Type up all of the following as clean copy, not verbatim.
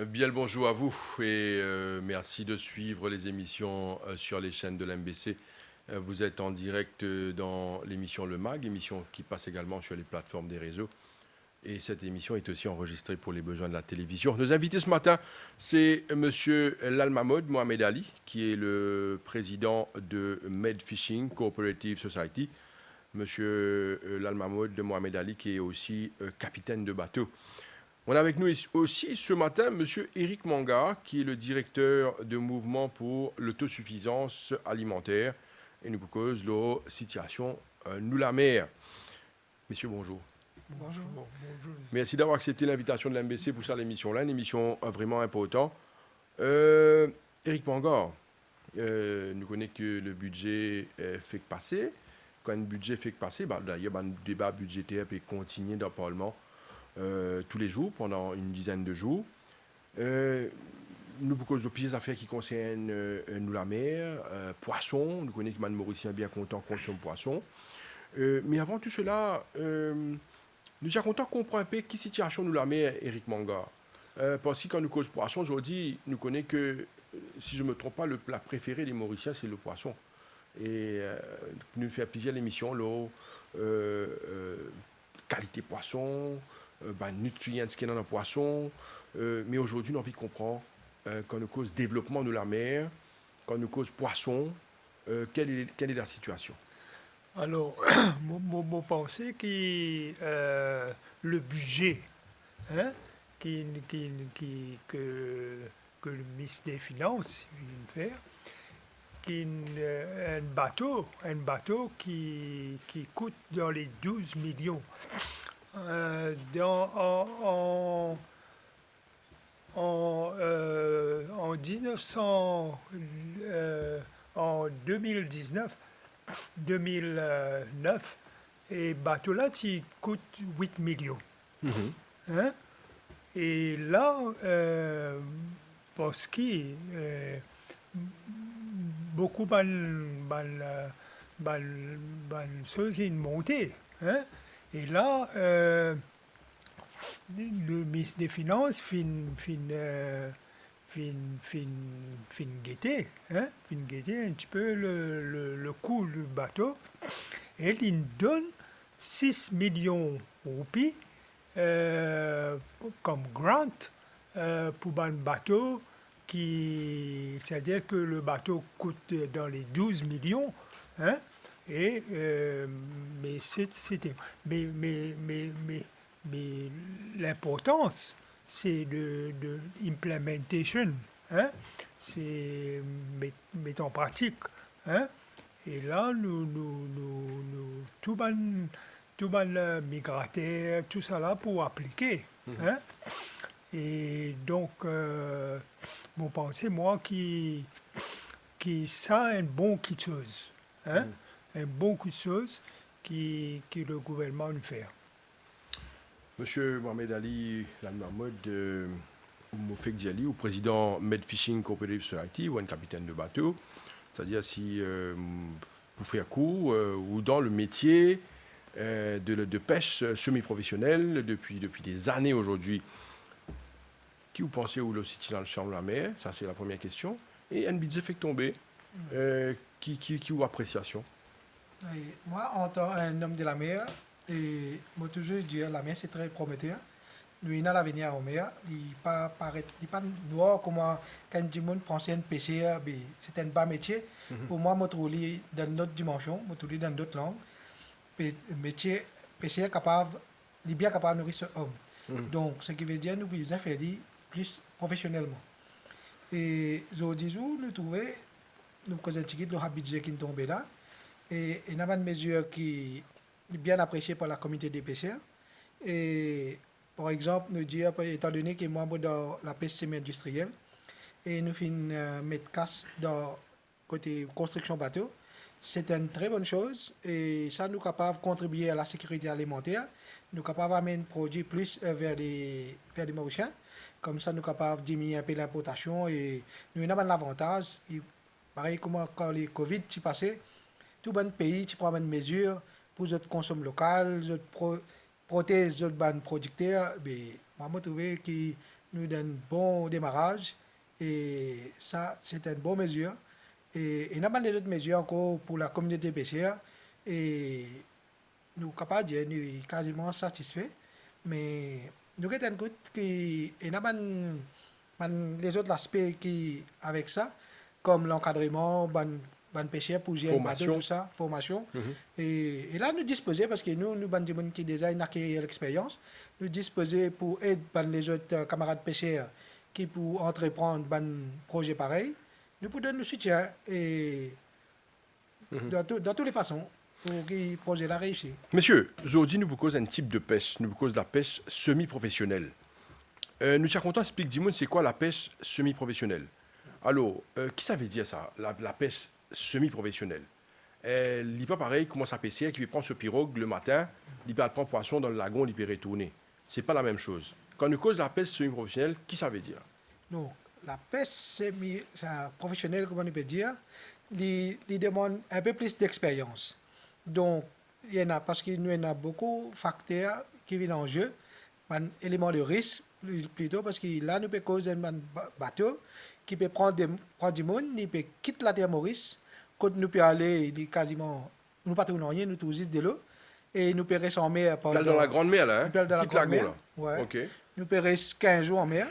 Bien le bonjour à vous et merci de suivre les émissions sur les chaînes de l'MBC. Vous êtes en direct dans l'émission Le Mag, émission qui passe également sur les plateformes des réseaux. Et cette émission est aussi enregistrée pour les besoins de la télévision. Nos invités ce matin, c'est Monsieur Lalmamod Mohamed Ali, qui est le président de Med Fishing Cooperative Society. Monsieur Lalmamod Mohamed Ali, qui est aussi capitaine de bateau. On a avec nous aussi ce matin Monsieur Éric Manga, qui est le directeur de mouvement pour l'autosuffisance alimentaire. Et nous cause la situation nous la mer. Messieurs, bonjour. Bonjour. Merci d'avoir accepté l'invitation de l'MBC pour ça l'émission-là, une émission vraiment importante. Éric Manga, nous connaissons que le budget fait que passer. Quand un budget fait que passer, il y a un débat budgétaire qui continue dans le Parlement. Tous les jours, pendant une dizaine de jours. Nous beaucoup de petites affaires qui concernent nous la mer, poisson. Nous connaissons que Mme Mauricien est bien content qu'on consomme poisson. Mais avant tout cela, nous sommes contents qu'on comprenne un peu qui situation nous la mer, Éric Manga. Parce que quand nous cause poisson, aujourd'hui, nous connaissons que, si je ne me trompe pas, le plat préféré des Mauriciens, c'est le poisson. Et nous faisons plusieurs émissions, l'eau, qualité poisson, nutriments qui sont dans le poisson. Mais aujourd'hui, nous avons envie de comprendre quand nous cause développement de la mer, quand nous cause poisson, quelle est la situation? Alors, mon pensée le budget hein, que le ministre des Finances vient de faire, un bateau qui coûte dans les 12 millions. En 2009, et bateau là, qui coûte 8 millions. Mhm. Hein? Et là, parce que beaucoup de choses sont montées. Hein? Et là, le ministre des Finances fin guetter un petit peu le coût du bateau. Et il donne 6 millions de roupies comme grant pour un bateau c'est-à-dire que le bateau coûte dans les 12 millions. Hein, et, mais l'importance, c'est de implementation, hein? C'est mettre en pratique. Hein? Et là, tout le migrataire, tout ça là pour appliquer. Hein? Et donc, mon pensée, moi, qui ça, un bon quelque chose. Hein? Un bon quelque chose que le gouvernement veut faire. Monsieur Mohamed Ali Lalmamod Moufek Diali, au président Med Fishing Cooperative Society, ou un capitaine de bateau, c'est-à-dire si vous faites un cours ou dans le métier de pêche semi-professionnelle depuis des années aujourd'hui. Qui vous pensez où le site dans le champ de la mer? Ça, c'est la première question. Et un budget fait tomber. Qui ou appréciation? Oui, moi, en tant qu'homme de la mer, et moi toujours dire la mer c'est très prometteur. Nous avons l'avenir en mer, il pas noir comment quand du monde pensait un pêcheur, c'est un bas métier. Pour moi, moi trouve dans notre dimension, moi trouve dans d'autres langues, métier pêcheur capable, il est bien capable de nourrir ce homme. Donc, ce qui veut dire nous besoin faire plus professionnellement. Et aujourd'hui, nous trouvons nous causons un petit peu de budget qui est tombé là. Et il y a une mesure qui est bien appréciée par la communauté des pêcheurs. Et par exemple, nous dire, étant donné que moi, dans la pêche semi-industrielle, et nous faisons mettre casse dans côté construction bateau, c'est une très bonne chose. Et ça, nous sommes capables de contribuer à la sécurité alimentaire. Nous sommes capables d'amener produits plus vers les Mauriciens. Comme ça, nous sommes capables de diminuer un peu l'importation. Et nous avons un avantage. Pareil comme quand le Covid est passé, tout bon pays tu prends une mesure pour les consommer local, les protéger les producteurs. Mais moi, je trouve que nous donne un bon démarrage. Et ça, c'est une bonne mesure. Et il y a des autres mesures encore pour la communauté pêcheur. Et nous sommes capables de dire nous sommes quasiment satisfaits. Mais nous avons compte qu'il y a les autres aspects qui, avec ça, comme l'encadrement, ban pêcheurs pour gérer le bateau, tout ça, formation. Et là, nous disposons, parce que nous ban des gens qui déjà acquis l'expérience, nous disposons pour aider les autres camarades pêcheurs qui pour entreprendre un projet pareil. Nous pouvons donner le soutien et dans toutes les façons pour que le projet la réussisse. Monsieur, aujourd'hui, nous vous causons un type de pêche, nous vous causons la pêche semi-professionnelle. Nous sommes contents d'expliquer, dis-moi, c'est quoi la pêche semi-professionnelle? Alors, qui ça veut dire ça, la pêche semi-professionnelle? Il n'est pas pareil comment ça pêcher, qui prend ce pirogue le matin, il peut prendre poisson dans le lagon, il peut retourner. Ce n'est pas la même chose. Quand nous cause la pêche semi-professionnelle, qui ça veut dire? Donc, la pêche semi-professionnelle, comment on peut dire, il demande un peu plus d'expérience. Donc, il y en a, parce qu'il y en a beaucoup de facteurs qui viennent en jeu, un élément de risque, plutôt, parce que là, nous pouvons causer un bateau qui peut prendre du monde, il peut quitter la terre Maurice, quand nous pouvons aller quasiment, nous ne pouvons pas rien, nous tous juste de l'eau, et nous pouvons rester en mer. Dans la grande mer, là, hein? Dans la grande mer, ouais. Okay. Nous pouvons rester 15 jours en mer.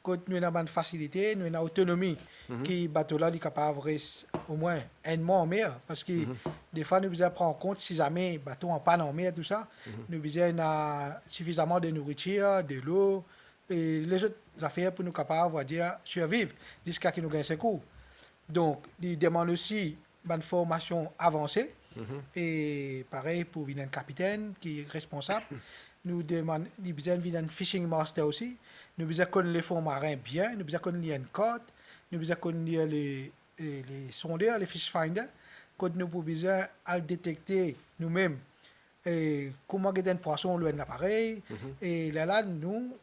Quand nous avons une facilité, nous avons une autonomie, qui bateau là est capable de rester au moins un mois en mer. Parce que des fois, nous devons prendre en compte si jamais le bateau en panne en mer, tout ça, nous devons suffisamment de nourriture, de l'eau, et les autres affaires pour nous capables de dire survivre jusqu'à ce que nous gagnons secours. Donc, il demande aussi une formation avancée. Et pareil pour un capitaine qui est responsable. Nous demandons un fishing master aussi. Nous devons connaître les fonds marins bien, nous devons connaître une côte, nous devons connaître les sondeurs, les fish finders, quand nous pouvons détecter nous-mêmes comment garder un poisson loin de l'appareil. Et là, nous,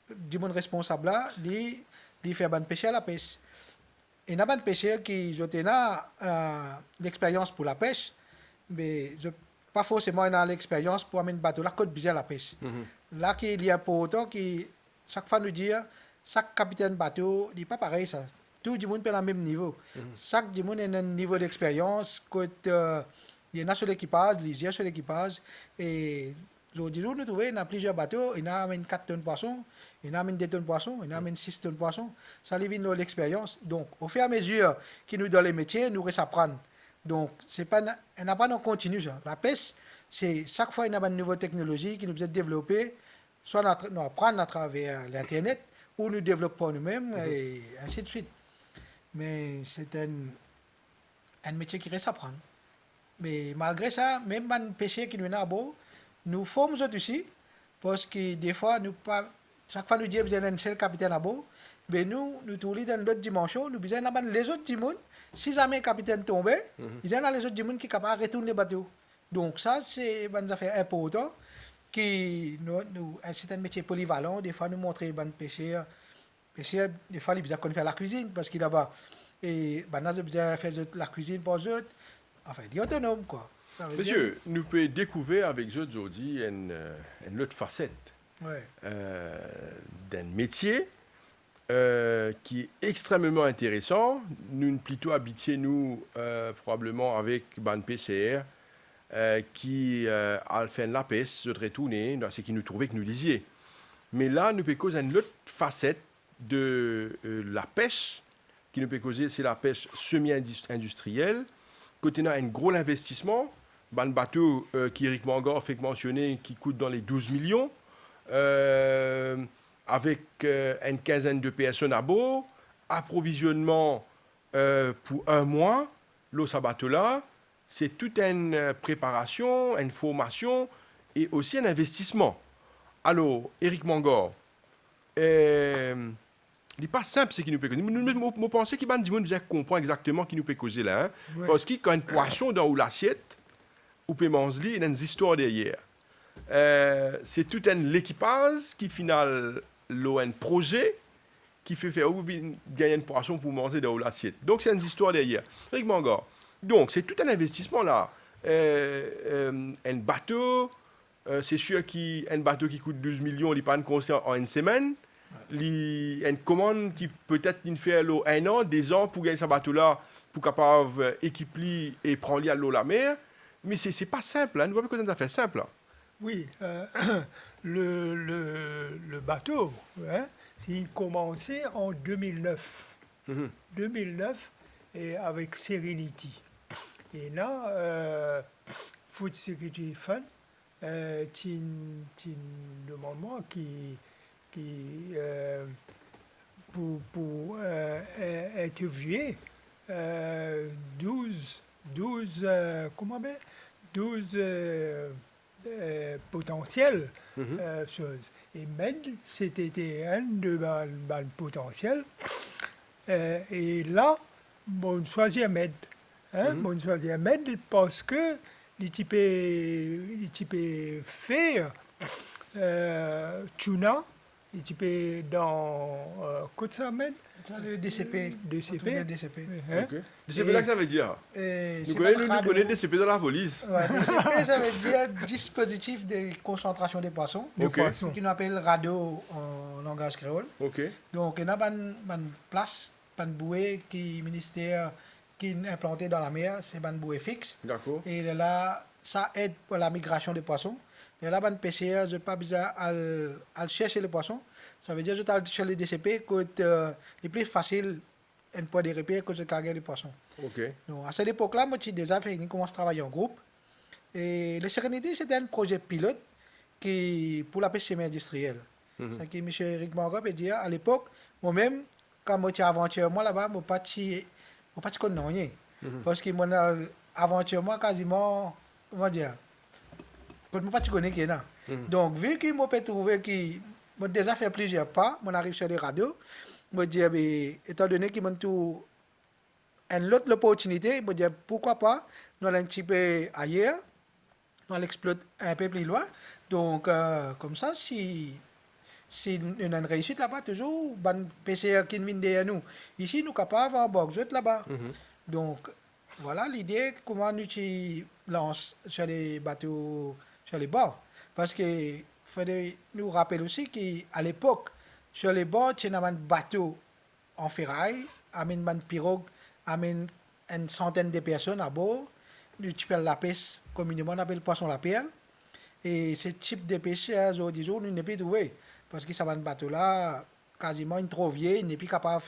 du monde responsable là, il fait pêcher à la pêche. Et il y a des pêcheurs qui ont l'expérience pour la pêche, mais pas forcément l'expérience pour amener le bateau là, côte bizarre à la pêche. Là, il y a pour autant qui chaque fois nous dire, chaque capitaine bateau n'est pas pareil ça. Tout le monde peut le même niveau. Chaque monde a un niveau d'expérience. Il y en a sur l'équipage, il y a sur l'équipage. Et aujourd'hui, nous trouvons qu'il y a plusieurs bateaux. Il y en a 4 tonnes de poissons, il y en a 2 tonnes de poissons, il y en a 6 tonnes de poissons. Ça vient de l'expérience. Donc, au fur et à mesure qu'ils nous donnent les métiers, nous apprendre. Donc, on n'a pas non continu. Ça. La pêche, c'est chaque fois qu'il y a une nouvelle technologie qui nous est développée, soit nous apprendre à travers l'Internet, ou nous développons nous-mêmes, et ainsi de suite. Mais c'est un métier qui reste à apprendre. Mais malgré ça, même les pêcheurs qui nous ont beau, nous formons aussi, parce que des fois, chaque fois nous disons que nous avons un seul capitaine à bord, mais nous trouvons dans l'autre dimension, nous avons les autres du monde. Si jamais le capitaine tombe, il y a les autres du monde qui sont capables de retourner le bateau. Donc ça, c'est une affaire importante. C'est un métier polyvalent. Des fois, nous montrons les pêcheurs. Des fois, ils ont faire la cuisine parce qu'il là-bas. Et ils ont fait la cuisine pour eux. Enfin, ils sont autonomes, quoi. Monsieur, nous pouvons découvrir avec eux aujourd'hui une autre facette d'un métier qui est extrêmement intéressant. Nous plutôt habitués, nous, probablement avec ban PCR, qui a fait la pêche, se retourner, ce qui nous trouvait que nous disiez. Mais là, nous pouvons causer une autre facette de la pêche, qui nous peut causer, c'est la pêche semi-industrielle. Côté on a un gros investissement, un bateau qui Eric Mangor fait mentionner, qui coûte dans les 12 millions, avec une quinzaine de personnes à bord, approvisionnement pour 1 mois, l'eau à bateau là, c'est toute une préparation, une formation et aussi un investissement. Alors, Eric Mangor, il n'est pas simple ce qui nous peut causer. Je pense qu'il y a des gens qui comprennent exactement ce qui nous peut causer là. Hein? Ouais. Parce que quand un poisson dans l'assiette, ou peut manger, il y a une histoire derrière. C'est tout l'équipage qui, final, un projet qui fait faire gagner un poisson pour manger dans l'assiette. Donc, c'est une histoire derrière. Eric Mangor. Donc, c'est tout un investissement là. Un bateau, c'est sûr qu'un bateau qui coûte 12 millions, il n'est pas un concert en une semaine. Une commande qui peut-être une fait l'eau 1 an, 2 ans pour gagner ce bateau-là, pour capable équiper et prendre l'eau la mer. Mais c'est pas simple, hein. Nous ne pouvons pas faire simple. Hein. Oui, le bateau, hein, il commençait en 2009. Mhm. 2009, et avec Serenity. Et là, Food Security Fund, c'est un demandement qui pour interviewer 12 comment dire, 12 potentiels choses. Et Med, c'était un de mes potentiels. Et là, on choisit Med. Hein, on choisit Med parce que les types faire tuna, les types dans Côte-Samed, Ça, le DCP. DCP. Le DCP. Hein, Ok. DCP, là, que ça veut dire? Et Nous c'est pas le connaissons DCP dans la police. Ouais, DCP, ça veut dire dispositif de concentration des poissons. de Ok. poissons. Ce qu'on appelle radio en langage créole. Ok. Donc, il y a une place, une bouée qui ministère qui est implantée dans la mer, c'est une bouée fixe. D'accord. Et là, ça aide pour la migration des poissons. Et là, une pêcheur, je n'ai pas besoin à chercher les poissons. Ça veut dire que je vais chercher les DCP, que c'est plus facile un point de repère que de carguer les poissons. Ok. Donc, à cette époque-là, moi, j'ai déjà fait, on commence à travailler en groupe. Et la Sérénité, c'était un projet pilote pour la pêche semi-industrielle. C'est que M. Eric Mangop a dit à l'époque, moi-même, quand moi, j'étais aventure, moi là-bas, je ne pas connais rien. Parce que mon aventure, moi, quasiment, comment dire, je ne pas connais rien. Donc, vu que moi, je peux trouver que j'ai déjà fait plusieurs pas, je arrive sur les radios, je me dis, étant donné que j'ai tout une autre opportunité, je me dis, pourquoi pas, nous allons un petit peu ailleurs, nous allons exploiter un peu plus loin. Donc, comme ça, si on a une réussite là-bas, toujours, ban PCR qui nous derrière nous. Ici, nous sommes capables d'avoir un box là-bas. Donc, voilà l'idée, comment nous lance sur les bateaux, sur les bords. Parce que faudrait nous rappeler aussi qu'à l'époque, sur les bords, il y avait un bateau en ferraille, avec une pirogue, avec une centaine de personnes à bord. Nous appelons la pêche, communément on appelle le poisson la perle. Et ce type de pêcheurs, disons, nous ne pouvons pas trouver. Parce que ça va un bateau-là, quasiment une trop vieille, il n'est plus capable de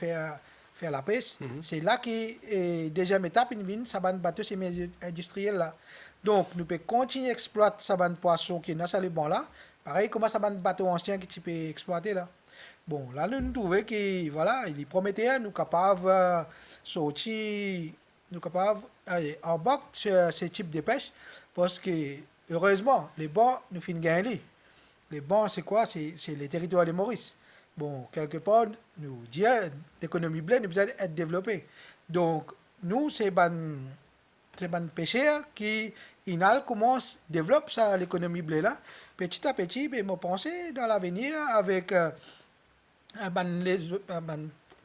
faire la pêche. C'est là que, deuxième étape, ça va un bateau semi-industriel là. Donc, nous pouvons continuer à exploiter ça va un poisson qui est dans ce bon-là. Pareil, comment ça va un bateau ancien que tu peux exploiter là. Bon, là, nous trouvons que, voilà, il est prometteur, nous sommes capables de sortir, nous sommes capables d'embarquer sur ce type de pêche. Parce que, heureusement, les bords, nous finissons gagner. Les bancs, c'est quoi? C'est les territoires de Maurice. Bon, quelque part, nous disons, l'économie bleue nous besoin d'être développée. Donc, nous, c'est un pêcheur qui, inal, commence, développe l'économie bleue là. Petit à petit, ben, je pense dans l'avenir, avec les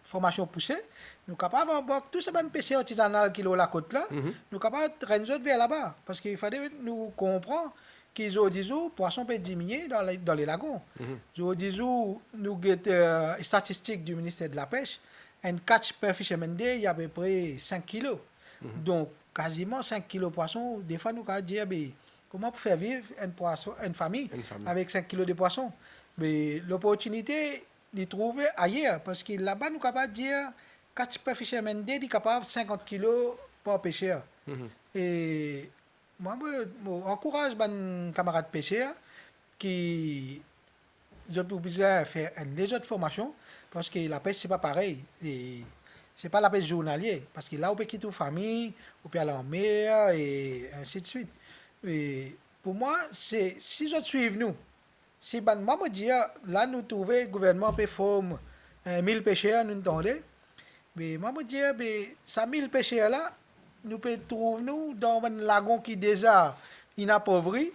formations poussées, nous sommes capables d'embarquer tous ces pêcheurs artisanaux qui sont à la côte là, nous sommes capables de rendre vers là-bas. Parce qu'il fallait nous comprendre qu'ils ont dit que poisson peut diminuer dans les lagons. Ils ont dit que nous avons les statistiques du ministère de la Pêche, un catch per fisherman day, il y a à peu près 5 kilos. Donc, quasiment 5 kilos de poisson. Des fois, nous avons dit, comment faire vivre une famille avec 5 kilos de poisson? Mais l'opportunité, de trouver ailleurs. Parce que là-bas, nous sommes capables de dire, catch per fisherman day, il est capable de 50 kilos par pêcheur. Et moi, j'encourage mes camarades pêcheurs qui ont besoin de faire les autres formations parce que la pêche, ce n'est pas pareil. Ce n'est pas la pêche journalière. Parce que là, on peut quitter la famille, on peut aller en mer et ainsi de suite. Et pour moi, si je suivent nous, si moi, je dis, là, nous trouvons le gouvernement peut former 1000 pêcheurs, nous entendons. Mais moi, je dis, ces 1000 pêcheurs-là, nous pouvons trouver nous dans un lagon qui est déjà inappauvri.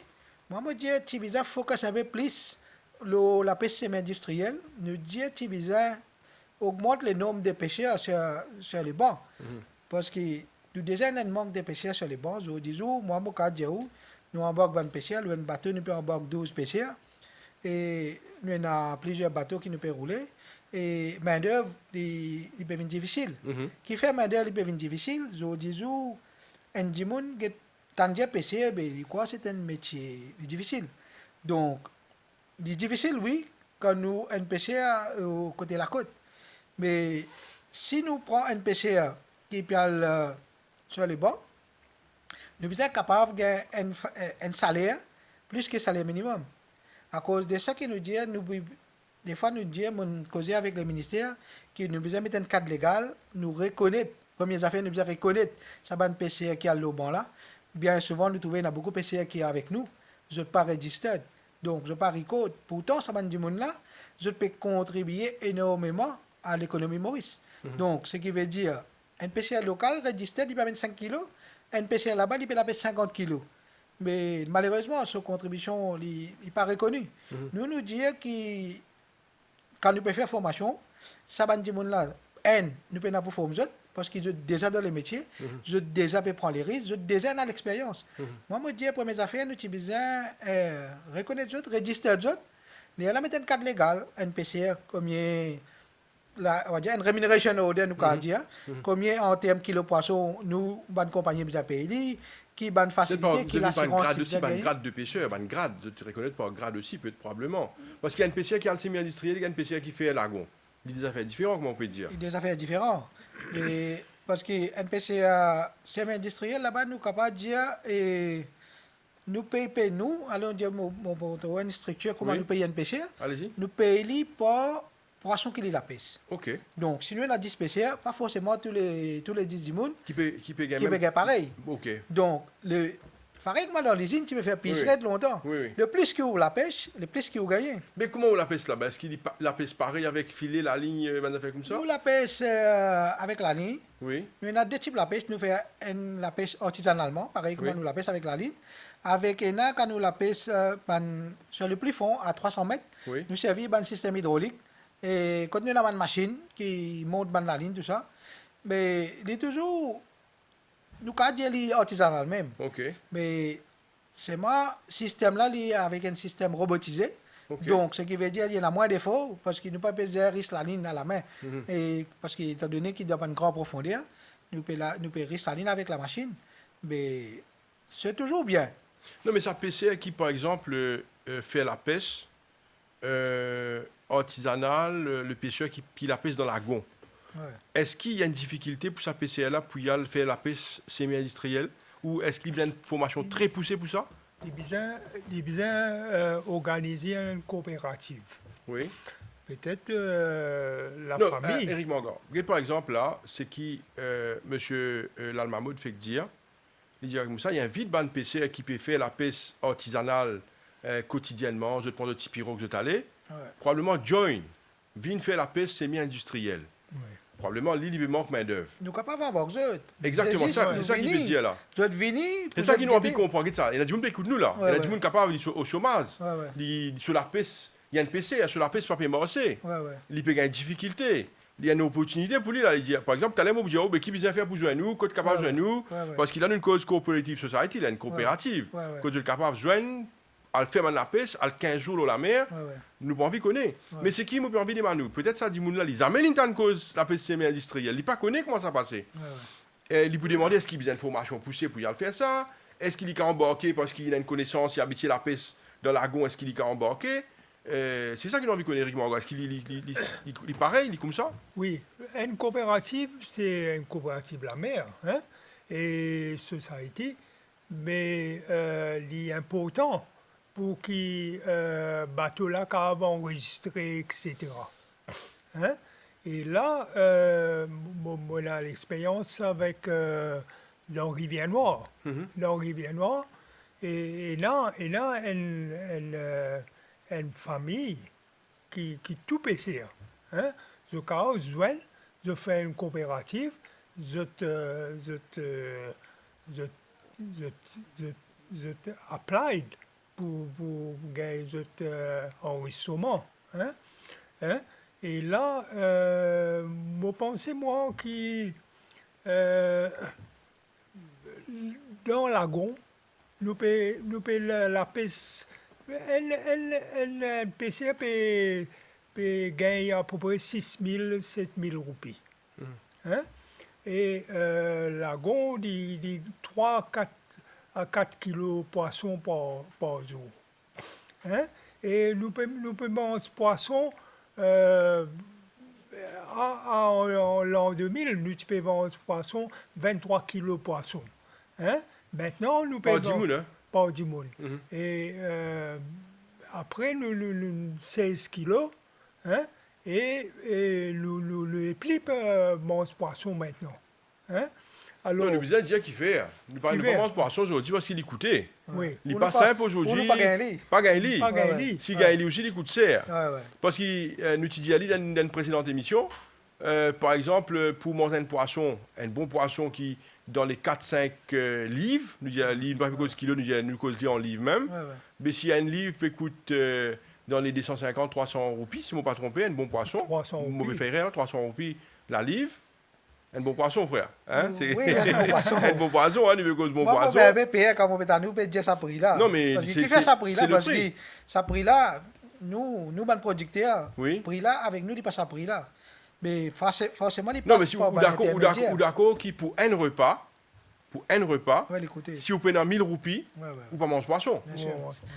Moi, je dis, tu besoin focus un peu plus la pêche semi-industrielle. Nous disons, tu besoin augmente le nombre de pêcheurs sur les bancs. Parce que nous déjà un manque de pêcheurs sur les bancs. Je dis, moi, je dis, nous embarquons un pêcheur, un bateau, nous pouvons embarquer 12 pêcheurs. Et nous avons plusieurs bateaux qui nous peuvent rouler. Et main-d'œuvre, il peut être difficile. Qui fait main-d'œuvre, il peut être difficile. Je dis, un dimoun qui est PC, quoi, c'est un métier difficile. Donc, c'est difficile, oui, quand nous un PCA au côté de la côte. Mais si nous prenons un PCA qui parle sur les bords, nous sommes capables d'avoir un salaire plus que le salaire minimum. À cause de ça que nous disons, des fois nous disons, causer avec le ministère, que nous besoin mettre un cadre légal, nous reconnaître, première affaire, nous besoin reconnaître ça va un PCA qui a le bon là. Bien souvent, nous trouvons qu'il y a beaucoup de PCA qui est avec nous, je ne suis pas registré. Donc, je ne pas record. Pourtant, ça va dire là, je peux contribuer énormément à l'économie Maurice. Donc, ce qui veut dire, un PCA local registré, il peut 25 kilos, un PCA là-bas, il peut la 50 kilos. Mais malheureusement, cette contribution n'est pas reconnue. Nous nous disons que quand nous pouvons faire formation, ça va dire là, nous pouvons pour former parce qu'ils sont déjà dans les métiers, je déjà prendre les risques, je déjà dans l'expérience. Moi, je dis, pour mes affaires, nous avons besoin de reconnaître les autres, registrer les autres. Nous avons un cadre légal, un PCR, combien, on va dire, une rémunération order, nous avons dire, combien en termes de kilos poisson, nous, bonne compagnie, nous avons payé, qui bonne facilité, qui l'assurance. Un grade de pêcheur, un grade, tu reconnais pas un grade aussi, peut-être probablement. Parce qu'il y a un pêcheur qui a le semi-industriel, il y a un pêcheur qui fait lagon. Il y a des affaires différentes, comment on peut dire. Il y a des affaires différentes. Et parce que NPC semi-industriel, là-bas, nous sommes capables de dire, et nous payons, nous, allons dire, une structure, comment nous payons NPC. Allez-y. Nous payons pour poisson qui est la pêche. OK. Donc, si nous avons 10 pêcheurs, pas forcément tous les 10 du monde qui peut gagner pareil. OK. Donc, pareil que moi dans l'usine, tu peux faire pisser longtemps. Oui. Le plus que vous la pêche, le plus que vous gagnez. Mais comment on la pêche là-bas? Est-ce qu'il la pêche pareil avec filet, la ligne, des affaires comme ça? Nous la pêche avec la ligne. Oui. Nous avons deux types de la pêche. Nous faisons la pêche artisanalement, pareil comme nous la pêche avec la ligne. Avec quand nous la pêche sur le plus fond, à 300 mètres, nous servons un système hydraulique. Et quand nous avons une machine qui monte la ligne, tout ça, mais il est toujours, nous avons dit artisanal même. OK. Mais c'est moi, système là, avec un système robotisé. Okay. Donc, ce qui veut dire qu'il y en a moins d'efforts parce qu'il ne peut pas risquer la ligne à la main. Et parce qu'étant donné qu'il doit pas une grande profondeur, nous pouvons risquer la ligne avec la machine. Mais c'est toujours bien. Non, mais ça PC qui, par exemple, fait la pêche artisanale, le pêcheur qui la pêche dans la lagon. Ouais. Est-ce qu'il y a une difficulté pour sa PCA-là pour y aller faire la pêche semi-industrielle? Ou est-ce qu'il y a une formation très poussée pour ça? Il besoin organiser une coopérative. Oui. Peut-être la famille. Éric Mangan, par exemple, là, c'est qui M. Lalmamoud fait dire, il dit comme ça, il y a un vide ban PC qui peut faire la pêche artisanale quotidiennement, je prends le petit pirogue, je t'allais. Probablement join, vient faire la pêche semi-industrielle. Oui. Probablement, il lui manque main-d'œuvre. Nous ne pouvons pas avoir ça. Exactement, c'est ça qu'il veut dire là. C'est ça qu'il a envie de comprendre. Ça. Il y a du monde qui écoute nous là. Il y a du monde capable au chômage. Sur la pêche, il y a une PC, sur la pêche, pas marché. Il peut gagner une difficulté. Il y a une opportunité pour lui là. Il dit, par exemple, tu as l'air de dire, oh, qui besoin faire pour jouer nous, code capable de jouer nous, parce qu'il a une cause coopérative society, il a une coopérative. Code capable de jouer. Elle fait la pêche, elle 15 jours dans la mer, nous pas envie de connaître. Mais c'est qui nous peut envie de nous? Peut-être ça dit là, ils amènent une cause la pêche semi-industrielle, ils pas connaît comment ça passe. Il peut demander est-ce qu'il a besoin d'informations poussées pour y aller faire ça? Est-ce qu'il est embarqué parce qu'il a une connaissance, il a habitué la pêche dans la lagon, est-ce qu'il est embarqué? C'est ça qu'il a envie de connaître, Eric Mangan. Est-ce qu'il est pareil, il est comme ça? Oui, une coopérative, c'est une coopérative la mer, hein? Et society, mais il est important pour qui bateau là avant enregistré, etc. Hein? Et là, on a l'expérience avec dans Rivière Noire. Dans Rivière Noire, et là, une famille qui tout PC. Hein? Je fais une coopérative, je applied pour gagner enregistrement. Hein? Et là, je pensais, moi, que dans la lagon, nous pouvons la pêche un PC peut gagner à peu près 6 000, 7 000 roupies. Hein? Et lagon, il 3 4 à 4 kilos de poisson par jour. Hein? Et nous payons ce poisson en l'an 2000, nous payons ce poisson 23 kilos de poisson. Hein? Maintenant, nous Par payons... 10 000, hein? Par 10 000. Et après, nous 16 kilos. Hein? Et le clip mange poisson maintenant. Hein? Alors, Non, le bizarre dire qu'il fait. Il parle de fait. commence poisson aujourd'hui parce qu'il écoutait. oui. Il n'est Pour pas nous pas- simple pour aujourd'hui. nous pas gagner. Pas gagner. Pas Ouais, gagné. Si gagner aussi, il coûte cher. Ouais. Parce que nous t'y dit dans une précédente émission, par exemple, pour manger un bon poisson qui, dans les 4-5 livres, nous dit livre, pas cause kilo, nous cause en livre même, Ouais. mais si un livre peut coûter dans les 250-300 roupies, si je ne me pas trompé, un bon poisson, 300 roupies. mauvais fait rien, 300 roupies la livre, un bon poisson, frère. Hein, c'est Oui, un bon poisson. un bon poisson, hein, il veut cause bon Moi, poisson. je vais payer quand on peut nous payer ça prix là. Non, mais Parce que c'est- qui fait ça c'est- prix c'est là le parce prix. que ça prix là, nous, ban producteurs, Oui. prix là, avec nous, il passe à prix là. Mais forcément, il Non, passe mais si par ou d'accord, intermédiaire. ou d'accord, qui pour un repas, Ouais, l'écouter. si vous prenez 1000 roupies, Ouais. ou pas manger poisson. Bien sûr.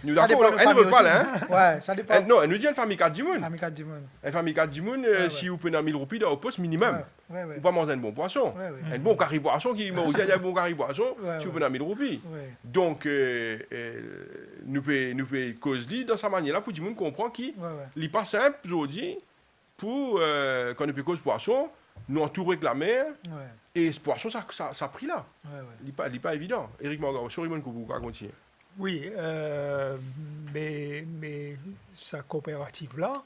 Nous Ça d'accord, dépend de un famille repas aussi. là, hein. Ouais, ça dépend. Non, elle nous dit une famille 4 dimoun. Famille 4 dimanche. Une famille 4 dimoun, ouais. si vous prenez 1000 roupies, au poste minimum. Ouais. Vous pas manger un bon poisson. Ouais. Un bon carré poisson qui m'a dit il y a un bon carré poisson, Ouais, si vous ouais. prenez 1000 roupies. Ouais. Donc, nous pouvons causer dans sa manière là pour que tout le monde comprend qu'il Ouais. n'est pas simple aujourd'hui pour quand nous peut cause poisson, nous entourer avec la mer Ouais. et ce poisson ça pris là. Ouais. Il n'est pas évident. Éric Morgan, sur Raymond Koubou, on va continuer. Oui, mais sa coopérative-là,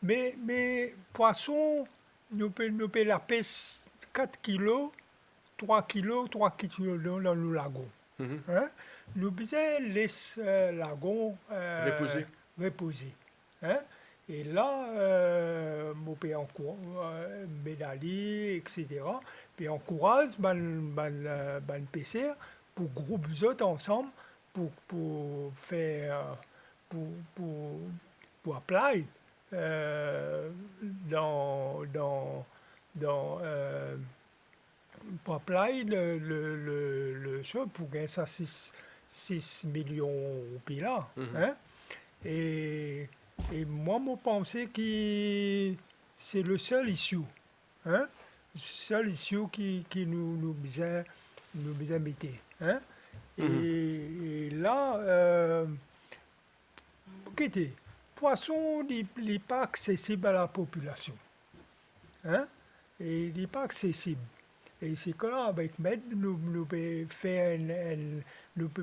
mais poisson, nous pouvons la pêche 4 kilos, 3 kilos dans le lagon. Mhm. Hein? Nous besoin laisser lagon reposer. Hein? Et là, nous pouvons encourager médailler, etc. Puis encourage les pêcheurs pour grouper autres ensemble pour faire pour apply pour apply le chose pour gagner ça 6 millions de roupies là. Hein? Et moi, je pensais que c'est le seul issue. Hein? Le seul issue qui nous besoin mettre. Hein? Et là, écoutez, poisson n'est pas accessible à la population. Hein? Et il n'est pas accessible. Et c'est que là, avec Med, nous pouvons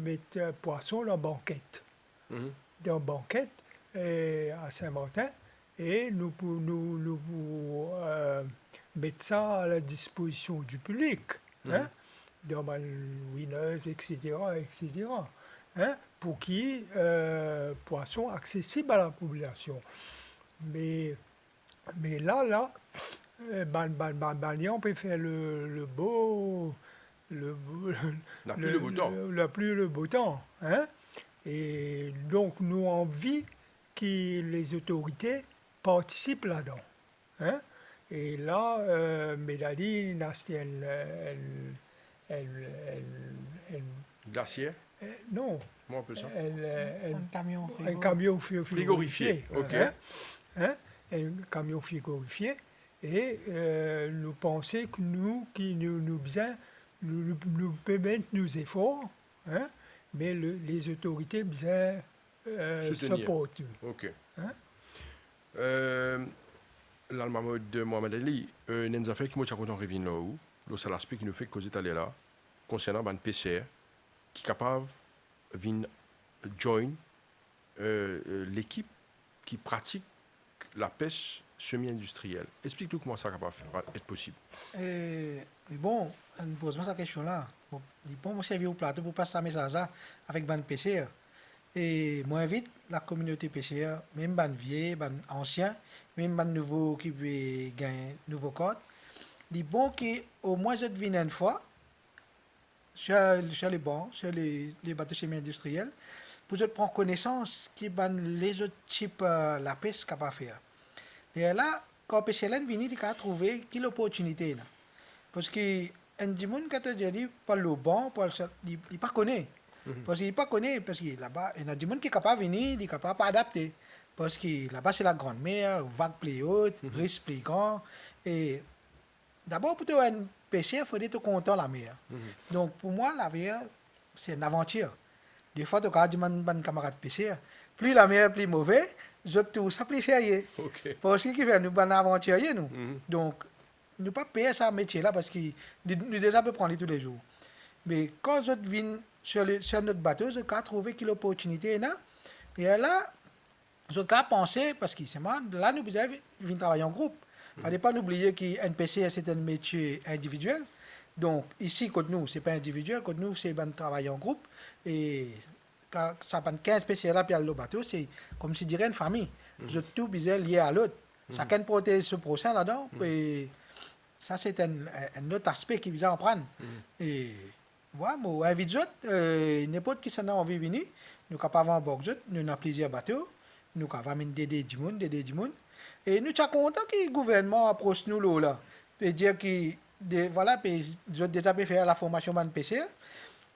mettre poisson dans la banquette. Dans la banquette à Saint-Martin. Et nous pouvons mettre ça à la disposition du public. Hein? Dans ma wineuse, etc. Hein? Pour qui poisson accessible à la population. Mais là, on peut faire le beau. La pluie, le beau temps. La pluie, le beau temps. Hein? Et donc, nous avons envie que les autorités participent là-dedans. Hein? Et là, Mélanie, Glacière, non, moi un peu ça. Un camion. un camion Frigorifié, ok. Hein? Un camion frigorifié. Et nous pensons que nous pouvons mettre nos efforts, hein? Mais les autorités besoin Soutenir. supportent. Ok. Hein? L'alma de Mohamed Ali, nous a fait qui m'a raconté en revient là où, c'est l'aspect qui nous fait causer aller là, concernant un PCR qui est capable de venir join l'équipe qui pratique la pêche semi-industrielle. Explique-nous comment ça est capable d'être possible. Et bon, on pose moi cette question-là. Bon, moi, je au plateau pour passer ça message avec ban PCR. Et moi, invite la communauté PCR, même ban vieux, ban ancien, même ban nouveau qui veut gagner nouveau code. Il bon qu'au moins je devine une fois sur les bancs, sur les bateaux semi-industriels, pour je prendre connaissance qui ban les autres types la pêche capable faire. Et là, quand PCLN vient, il a trouvé quelle opportunité là. Parce que un dimanche quand tu dis pas le bon, il pas connaît. Parce qu'il pas connaît parce que là-bas, il y a des gens qui est capable de venir, il est capable pas adapter. Parce que là-bas c'est la grande mer, vague plus haute, risque plus grand et d'abord pour toi un pêcheur, il faut être content la mer. Donc pour moi la mer c'est une aventure. Des fois, tu as dit mon camarade pêcheur, plus la mer plus mauvais, je trouve ça plus sérieux. OK. Parce qu'il fait nous bonne aventurier nous. Donc nous pas payer ça métier là parce que nous déjà peut prendre tous les jours. Mais quand je viens sur notre bateau, je peux trouver quelle opportunité là. Et là, je peux penser parce que c'est moi là nous venir travailler en groupe. Il ne faut pas oublier qu'un PCR c'est un métier individuel. Donc, ici, contre nous, ce n'est pas individuel, contre nous, c'est un travail en groupe. Et quand ça prend 15 spécialistes là, puis le bateau, c'est comme si je dirais une famille. Tout bizarre lié à l'autre. Chacun protège ce prochain là-dedans. Et ça, c'est un autre aspect qui vient en prendre. Et moi, moi, invite n'importe qui s'en a envie de venir. Nous sommes capables de bord, nous avons plusieurs bateaux. Nous sommes capables d'aider du monde, Et nous sommes contents que le gouvernement approche nous là. Et dire que voilà, j'ai déjà fait la formation de pêcheur,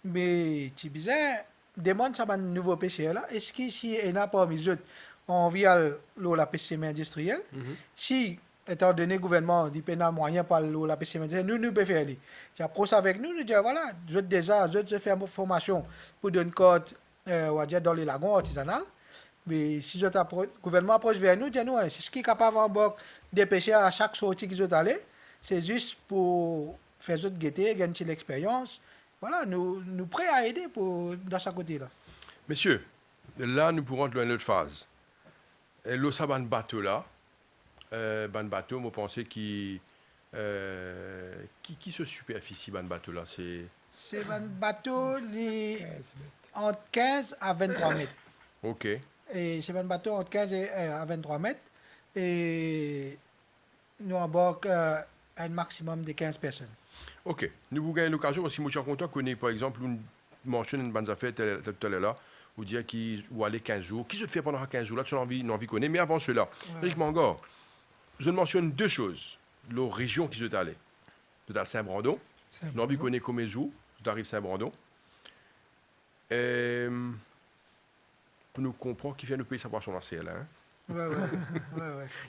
mais c'est bizarre, demande ça un nouveau pêcheur là, est-ce que si il y a parmi eux, on vient la pêche industrielle, si, étant donné le gouvernement, il y a moyen pour la pêche industrielle, nous pouvons faire. J'approche avec nous, nous disons voilà, j'ai déjà fait une formation pour donner une côte dans les lagons artisanaux. Mais si le gouvernement approche vers nous, dit nous, c'est ce qui est capable de bord des pêcheurs à chaque sortie qu'ils sont allés. C'est juste pour faire autres guetter, gagner l'expérience. Voilà, nous prêts à aider dans ce côté-là. Messieurs, là, nous pourrons entrer dans une autre phase. L'eau, ça va un bateau là. Un bateau, moi, pensez qui se superficie, un bateau là. C'est un bateau entre 15 à 23 mètres. OK. Et c'est un bateau entre 15 à 23 mètres. Et nous embarquons un maximum de 15 personnes. OK. Nous vous gagnons l'occasion, parce que moi, je suis content qu'on ait, par exemple, une mention une bonne affaire tout à l'heure là, ou dire qui ou aller 15 jours. Qui se fait pendant 15 jours là, tu as envie qu'on ait. Mais avant cela, Eric Mangor, je mentionne deux choses. La région qui se allé. Tu as Saint-Brandon. J'ai envie qu'on ait comme jour. Tu arrives Saint-Brandon. Pour nous comprendre qui vient nous payer sa poisson dans le ciel. Hein? Ouais.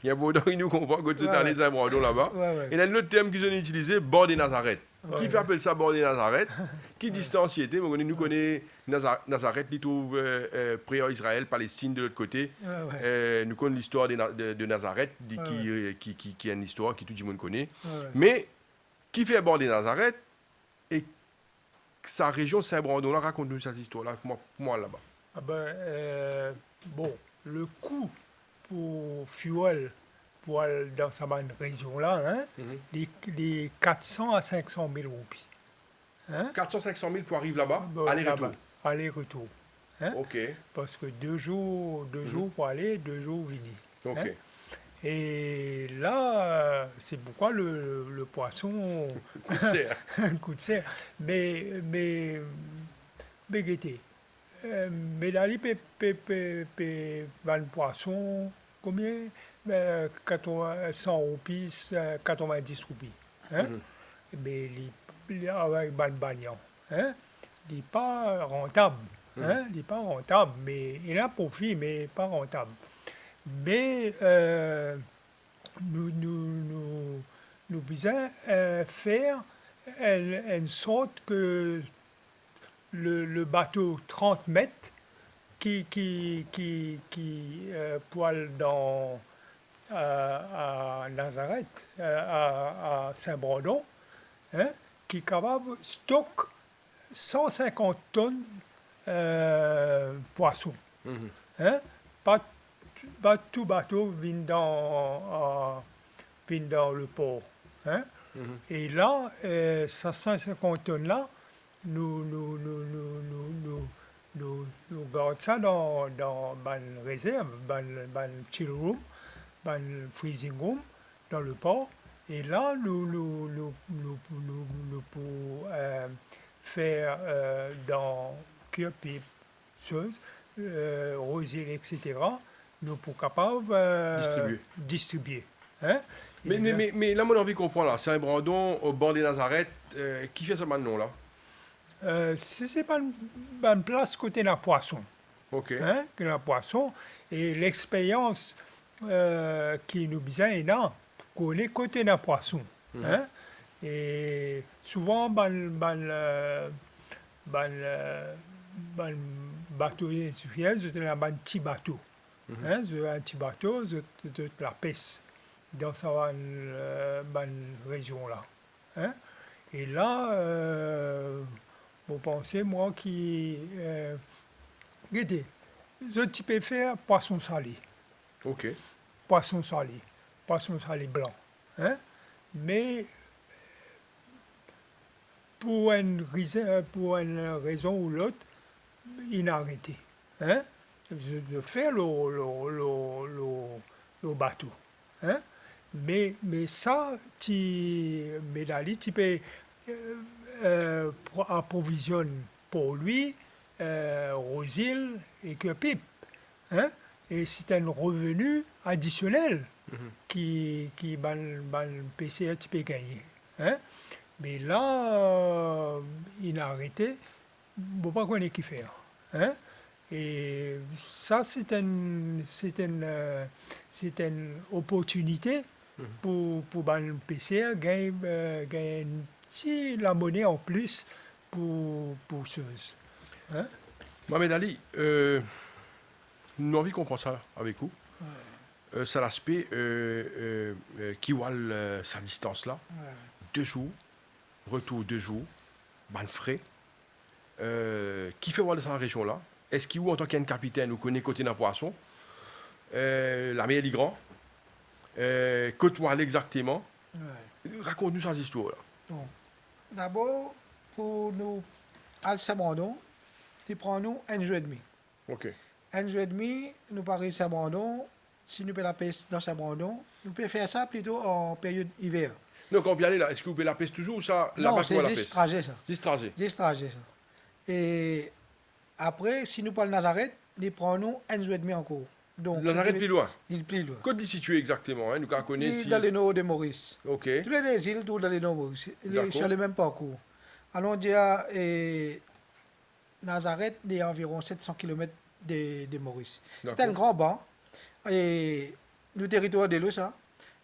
Il y a beaucoup qui nous comprend que tu es allé Saint-Brandon là-bas. Ouais. Et il y a un autre terme qu'ils ont utilisé, bord des Nazareth. Qui fait appeler ça bord des Nazareth? Qui distance y était? Nous connaissons Nazareth, qui trouve près d'Israël, Palestine de l'autre côté. Nous connaissons l'histoire de Nazareth, qui est une histoire que tout le monde connaît. Mais qui fait bord des Nazareth et sa région Saint-Brandon, là, raconte-nous cette histoire-là, moi là-bas. Ah bon, le coût pour fuel pour aller dans cette région-là, les 400 à 500 000 roupies. 400-500 000 pour arriver là-bas, aller-retour. Aller-retour. OK. Parce que deux jours pour aller, 2 jours venir. OK. Et là, c'est pourquoi le poisson coûte cher. Mais guettez. Mais là, il paie le poisson, combien 100 roupies, 90 roupies. Mais avec le bagnon, il n'est pas rentable. Il n'est pas rentable, mais il a profit, mais pas rentable. Mais nous devons faire une sorte que le bateau 30 mètres qui poile à Nazareth, à Saint-Brandon, qui est capable de stocker 150 tonnes poissons. Pas tout bateau vient dans le port. Et là, ces 150 tonnes-là, nous gardons ça dans une réserve, dans une chill room, dans une freezing room, dans le port. Et là, nous pouvons faire dans cuire puis choses, Rosil, etc., nous pour capable distribuer. Hein? Mais là, mon envie de comprendre, là, c'est un brandon au bord des Nazareth. Qui fait ça maintenant, là? C'est pas une place côté de la poisson. OK. Hein, que la poisson. Et l'expérience qui nous besoin est là, qu'on est côté de la poisson. Hein? Et souvent, bateau industriel, c'est un petit bateau. Hein? C'est un petit bateau, c'est la pêche dans cette région-là. Hein? Et là, vous pensez, moi, qui... regardez, je peux faire poisson salé. OK. Poisson salé blanc. Hein? Mais pour une raison ou l'autre, il a arrêté. Hein? Je fais le bateau. Hein? Mais ça, tu peux approvisionner pour lui Rosil et que pipe. Hein? Et c'est un revenu additionnel qui PCA tu peux gagner. Hein? Mais là, il a arrêté. Je ne sais pas qu'on est qui faire. Hein? Et ça, c'est une opportunité pour le PCA gagner la monnaie en plus pour choses. Hein? Mohamed Ali, nous envie qu'on prend ça avec vous. C'est l'aspect qui voit sa distance là. 2 jours, retour 2 jours, ban frais. Qui fait voir de cette région-là? Est-ce qu'il, en tant qu'un capitaine, nous connaît côté d'un poisson? La mer est grand. Côte-Wall exactement. Raconte-nous cette histoire-là. Bon. D'abord, pour nous, à Saint-Brandon, tu prends nous un jour et demi. OK. Un jour et demi, nous parlons Saint-Brandon. Si nous pouvons la pêche dans Saint-Brandon, nous pouvons faire ça plutôt en période hiver. Donc, quand on peut aller là, est-ce que vous pouvez la pêche toujours ou ça? Non, c'est juste trajet, ça. Juste trajet. Juste trajet, ça. Et après, si nous parlons Nazareth, nous prenons un jour et demi encore. Donc, Nazareth plus loin. Il est plus loin. Côte d'y situé exactement, hein? Nous connaissons ici. Dans les nord de Maurice. OK. Tous les îles, tous dans les nord de Maurice. D'accord. Sur le même parcours. Allons dire, Nazareth est environ 700 km de Maurice. C'est un grand banc. Et le territoire de l'eau, ça.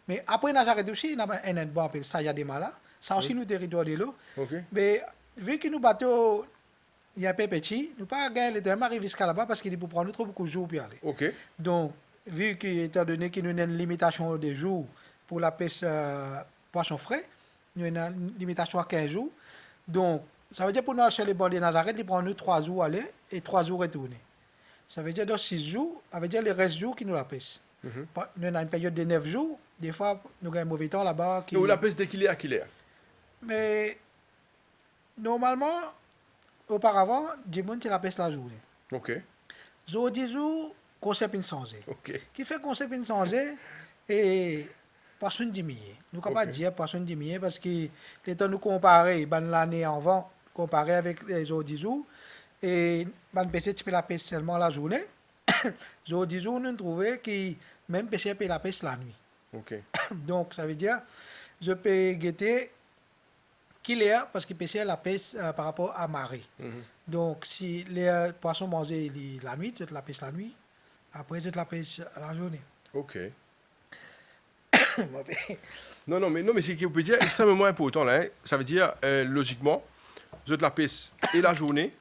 Mais après Nazareth aussi, il y a un banc appelé Sayademala. Ça aussi, le territoire de l'eau. OK. Mais vu que nous bateaux, il y a un peu petit, nous ne pouvons pas gagner le temps arriver jusqu'à là-bas parce qu'il faut prendre trop beaucoup de jours pour y aller. OK. Donc, vu qu'étant donné qu'il y a une limitation de jours pour la pêche poisson frais, nous avons une limitation à 15 jours. Donc, ça veut dire pour nous, chez les bancs de Nazareth, il prend nous 3 jours aller et 3 jours retourner. Ça veut dire dans 6 jours, ça veut dire les restes jours qui nous la pêche. Nous avons une période de 9 jours. Des fois, nous avons un mauvais temps là-bas. Ou la pêche dès qu'il est à qu'il est. Mais normalement, auparavant, du monde qui la pêche la journée. OK. Zo 10 jours, concept inchangé. OK. Qui fait concept inchangé et poisson diminué. Nous ne pouvons pas dire poisson diminué parce que les temps nous comparer l'année avant, comparé avec les autres 10 jours, et pêcher tu peux la pêche seulement la journée. Les autres 10 jours, nous trouvons que même pêcher peut la pêche la nuit. OK. Donc, ça veut dire, je peux guetter qu'il est, parce que pêcher la pêche par rapport à marée. Donc, si les poissons mangent la nuit, je te la pêche la nuit. Après, je te la pêche la journée. OK. non, mais c'est ce qu'on peut dire extrêmement important là. Hein. Ça veut dire, logiquement, je te la pêche et la journée,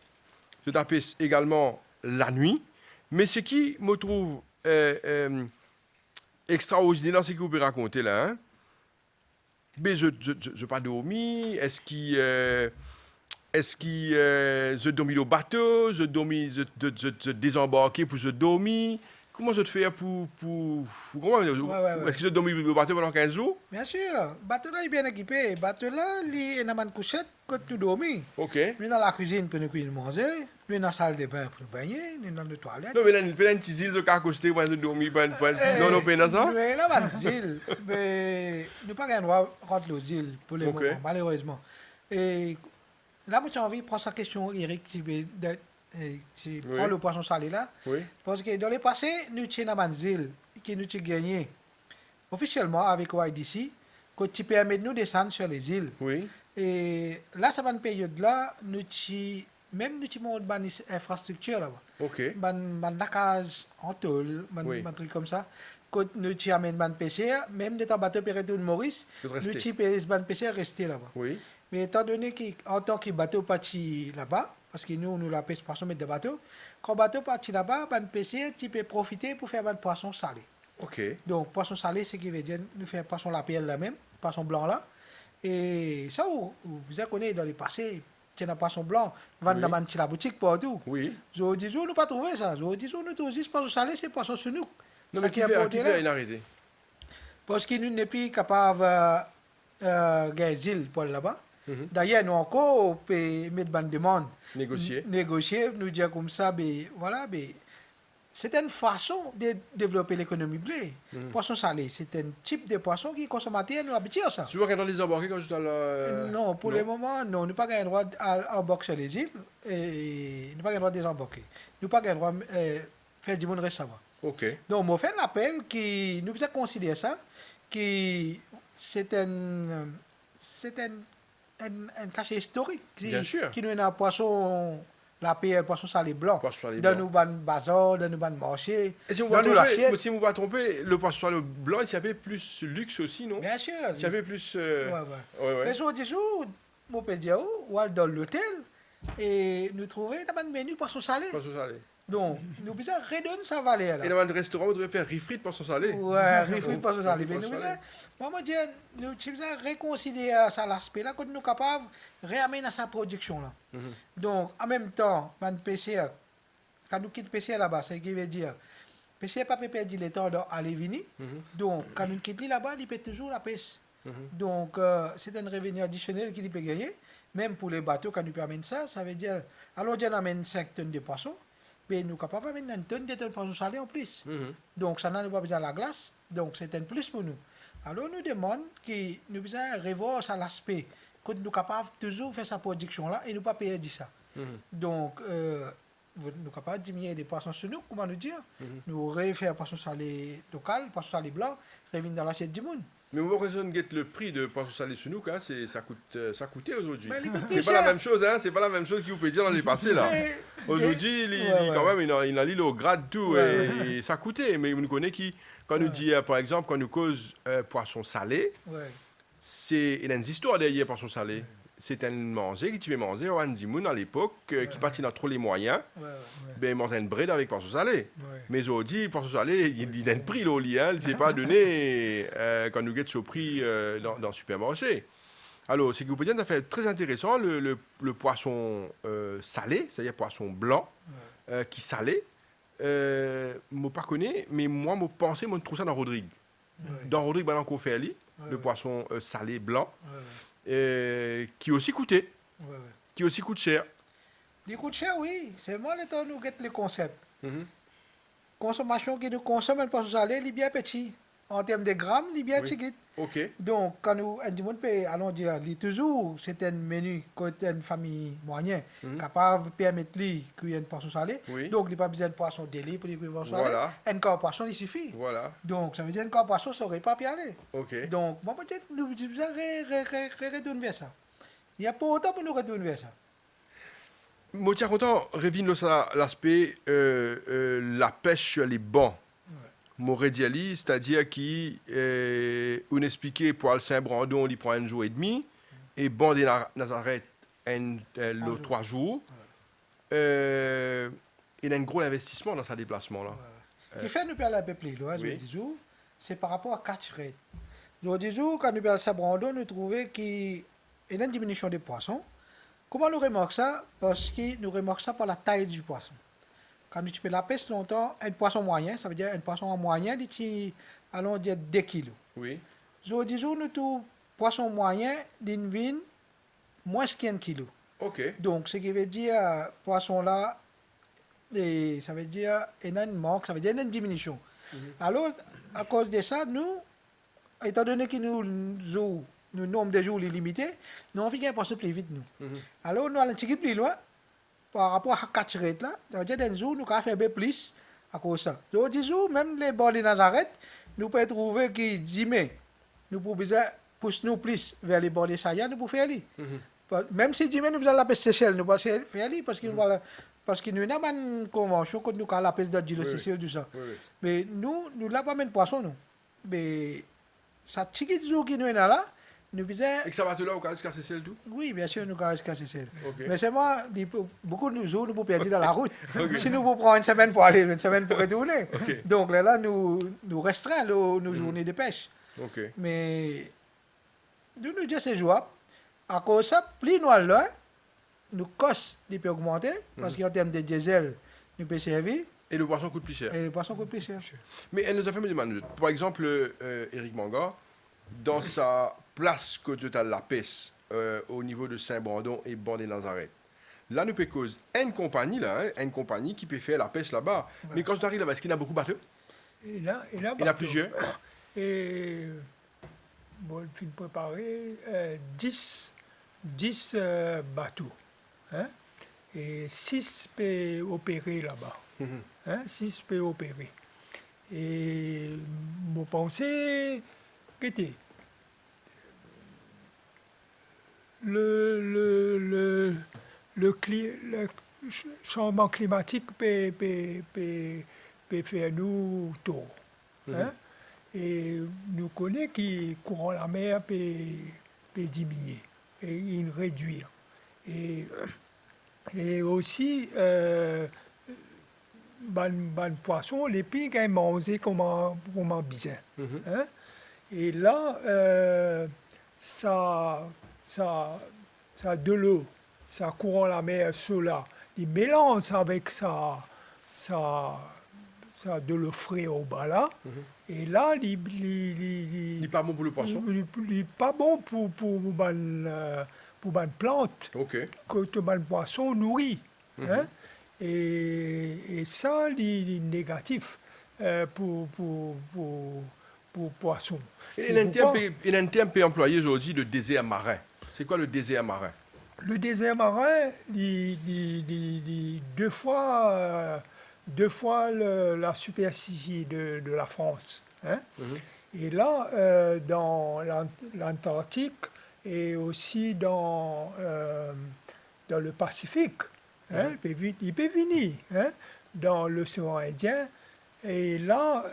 je te la pêche également la nuit. Mais ce qui me trouve extraordinaire, c'est que vous pouvez raconter là. Hein. Mais je pas dormi. Est-ce qu'il je dormi au bateau, je désembarqué pour je dormir. Comment je te fais pour comment est-ce que je dormi au bateau pendant 15 jours? Bien sûr, le bateau là est bien équipé. Le bateau là, il est dans une couchette quand tu dormis. OK. Lui dans la cuisine pour nous manger, lui dans la salle de bain pour nous baigner, lui dans la toilette. Non, mais là, il y a une petite île de côté pour dormir. Non, pas dans ça? Oui, là, une île. Mais nous pas gagner droit rentrer aux îles pour le moment, malheureusement. Et là, moi, j'ai envie de prendre sa question, Eric, Tu Oui. prends le poisson salé là. Oui. Parce que dans le passé, nous avons une île qui nous a gagné officiellement avec YDC, que tu permets de nous descendre sur les îles. Oui. Et là, ça va une période là, même nous avons une infrastructure là-bas. OK. La case en tôle, Oui. un truc comme ça. Quand nous amènons un PCR, même des bateaux de Maurice, De nous rester. avons un PCR rester là-bas. Oui. Mais étant donné qu'en tant que bateau parti là-bas, parce que nous la pêche poisson mettre de bateau, quand bateau parti là-bas, un PCR, tu peux profiter pour faire un poisson salé. OK. Donc, poisson salé, c'est qui veut dire nous faire poisson la PL là même, poisson blanc là. Et ça, vous connaissez dans le passé, tu as un poisson blanc, vendre Oui. dans la boutique partout. Oui. Je dis, nous pas trouvé ça. Je dis, nous trouvons juste poisson salé, c'est poisson chenouk. Non, Ça mais qui est fait apporté là. une arrêté? Parce que nous n'est plus capable de gagner pour là-bas. Mhm. D'ailleurs, nous encore, on peut mettre une demande. Négocier. Négocier, nous dire comme ça, ben, voilà, ben, c'est une façon de développer l'économie blé. Poisson salé, c'est un type de poisson qui consommateur nous habitue à ça. Tu vois quand dans les embarqués quand je suis dans la... Non, pour le moment, non, nous n'avons pas le droit d'embarquer sur les îles et nous n'avons pas le droit de désembarquer. Nous n'avons pas le droit de faire du monde récemment. OK. Donc, on fait un appel qui nous faisait considérer ça, qui c'est un cachet historique Bien sûr. qui nous a un poisson, la PL, poisson salé blanc, Poisson salé dans blanc. nos ban bazar, dans nos ban marché, Et si vous dans ne nos l'assiette. me pas trompé, le poisson sur le blanc, il y avait plus luxe aussi, non? Bien sûr. Il y avait plus... Ouais, ouais. Ouais, ouais. Mais je dis, mon peut dire, on va dans l'hôtel et nous trouver dans un menu poisson salé. Poisson salé. Donc, nous besoin redonner sa valeur là. Et dans un restaurant, vous devez faire riz frites poisson salé. Ouais, refus poisson salé. Mais Poisson nous salé. besoin, moi, dire, nous besoin réconcilier ça l'aspect là, quand nous sommes capables de ramener à sa production là. Donc, en même temps, man PCR, quand nous quittons PCR là-bas, c'est ce qui veut dire, PCR pas perdre le temps d'aller venir. Donc, quand nous quittons là-bas, il peut toujours la pêche. Donc, c'est un revenu additionnel qu'il peut gagner. Même pour les bateaux, quand nous permettons ça, ça veut dire, alors on amène 5 tonnes de poissons, mais nous sommes capables d'amener une tonne de poissons salés en plus. Donc, ça n'a pas besoin de la glace, donc c'est un plus pour nous. Alors, nous demandons que nous besoin revoir ça l'aspect, que nous sommes capables toujours faire sa production là et nous pas payer ça. Donc, nous sommes capables de diminuer les poissons sur nous, comment nous dire. Nous refaire poisson salé local, poisson salé blanc, revenir dans l'assiette du monde. Mais vous regardez le prix de poisson salé Chenouk, hein, ça coûtait aujourd'hui. Mais il coûte C'est pas cher. la même chose, hein, c'est pas la même chose qu'il vous peut dire dans les passés là. Mais- Aujourd'hui, quand même, il a l'île au grade tout Ouais, et ça coûtait. Mais vous nous connaissez qui, quand nous dit, par exemple, quand nous cause poisson salé, Ouais. il y a une histoire derrière poisson salé. C'est un manger qui tu peux manger au Anzimoun à l'époque, qui partit dans trop les moyens, Ouais, ben, il mangeait une bread avec poisson salé. ouais. Mais aujourd'hui, poisson salé, il a un prix là, au lit, hein, il ne s'est pas donné quand nous guettons ce prix dans le supermarché. Alors, ce que vous pouvez dire, ça fait très intéressant, le poisson salé, c'est-à-dire poisson blanc, qui salé. Je ne pas connais, mais moi, je pense, je trouve ça dans Rodrigue. Ouais. Dans Rodrigue, Balanco Ferli, Ouais, le ouais. poisson salé blanc, Ouais, qui aussi coûtait, ouais. qui aussi coûte cher. Il coûte cher, oui. C'est moi le temps nous guette le concept. Mhm. Consommation qui nous consomme, un poisson salé, il est bien petit. En termes de grammes, il est bien Oui. petit. OK. Donc, quand nous, du monde peut, allons dire, il toujours, c'est un menu côté une famille moyenne, capable de permettre lui qu'il y ait un poisson salé. Oui. Donc, il n'y a pas besoin de poisson délit pour qu'il y ait un poisson Voilà. salé. Un corps poisson, il suffit. Voilà. Donc, ça veut dire qu'un corps poisson, ça n'aurait pas pu aller. OK. Donc, moi, peut-être, nous devons retourner vers ça. Il n'y a pas autant pour nous retourner vers ça. Moi, tiens content, revine l'aspect la pêche sur les bancs. Morédiali, c'est-à-dire qui, on expliquait pour le Saint-Brandon, il prend un jour et demi, et bon des Nazareth, l'autre jour. 3 jours. Il y a un gros investissement dans ce déplacement-là. Ce qui fait nous perdre un peu plus, là, Oui. je dis, c'est par rapport à catch rate. Je dis, quand nous perdons ça, Brandon, nous trouvons qu'il y a une diminution des poissons. Comment nous remarquons ça? Parce que nous remarquons ça par la taille du poisson. Quand tu peux la pêche longtemps, un poisson moyen, ça veut dire un poisson en moyen, il allons dire 2 kilos. Oui. Je dis, nous trouvons poisson moyen d'une vine moins qu'un kilo. OK. Donc, ce qui veut dire, poisson là, et ça veut dire, il y a un manque, ça veut dire il y a une diminution. Alors, à cause de ça, nous, étant donné que nous nombre de jours est limité, nous on fait un poisson plus vite, nous. Alors, nous allons un petit peu plus loin, par rapport à catch rate là, donc des jours nous avons fait plus à cause de ça. Donc des jours même les bords de Nazareth, nous pouvons trouver que 10 mai, nous pouvons pousser nous plus vers les bords de Saya, nous pouvons faire lui. Même si 10 mai nous avons la peste Seychelles, nous pouvons faire lui parce que nous avons une convention que nous avons la peste de Seychelles tout ça. Mais nous n'avons pas même poisson nous. Mais ça petit jour qui nous est là, nous faisons. Et que ça va tout là au cas jusqu'à Cécile tout? Oui, bien sûr, nous avons jusqu'à Seychelles. Ok. Mais c'est moi, beaucoup de jours, nous pouvons perdre dans la route. Si nous pouvons prendre une semaine pour aller, une semaine pour retourner. Ok. Donc là, nous restreint nos journées de pêche. Ok. Mais nous disons c'est jouable. À cause de ça, plus nous allons loin, nous cost peut augmenter, parce qu'en termes de diesel, nous pouvons servir, Et le poisson coûte plus cher. et les poissons coûtent plus cher. Mais elle nous a fait me demander, par exemple, Éric Manga, dans sa place que tu as la pêche au niveau de Saint-Brandon et Bandé-Nazareth, là, nous peut cause une compagnie, là, hein, une compagnie qui peut faire la pêche là-bas. Mais quand tu arrives là-bas, est-ce qu'il y a beaucoup de bateaux? Il y en a Il y en a plusieurs. Et bon, il faut préparer 10 bateaux. Hein? Et 6 peuvent opérer là-bas. Hein? 6 peuvent opérer. Et mon pensée, était le changement climatique peut faire nous tort. Hein? Et nous connaissons que courant la mer peut diminuer et il réduire. Et aussi, ban poisson, les pigs ont mangé comme un bizarre. Hein? Et là, ça de l'eau, ça courant la mer, cela, il mélange avec ça de l'eau frais au bas là. Et là, Il n'est pas bon pour le poisson. il n'est pas bon pour ban plante Ok. que ban poisson nourrit. Hein? Et ça, il est négatif pour poisson. Et un terme peut employer aujourd'hui le désert marin. C'est quoi le désert marin? Le désert marin, deux fois la superficie de la France. Hein? Et là, dans l'Antarctique et aussi dans le Pacifique, hein, il peut venir hein, dans l'océan Indien. Et là,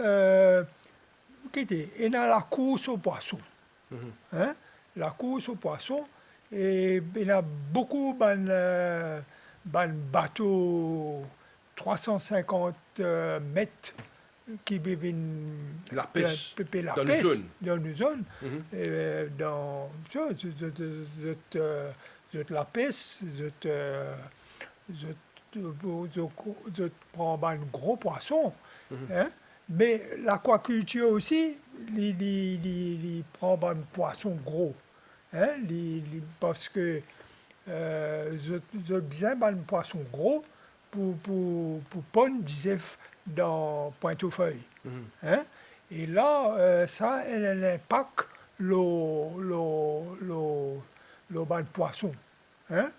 il y a la course aux poissons. Hein? La course aux poissons. Et il y a beaucoup de bateaux 350 mètres qui vivent La pêche dans une zone. Dans la pêche, je prends un gros poisson. Hein? Mais l'aquaculture aussi, il prend un poisson gros. Hein? Parce que j'ai besoin d'un poisson gros pour pondre des œufs dans Pointe-aux-Feuilles. Hein? Et là, ça a un impact le poisson. Hein?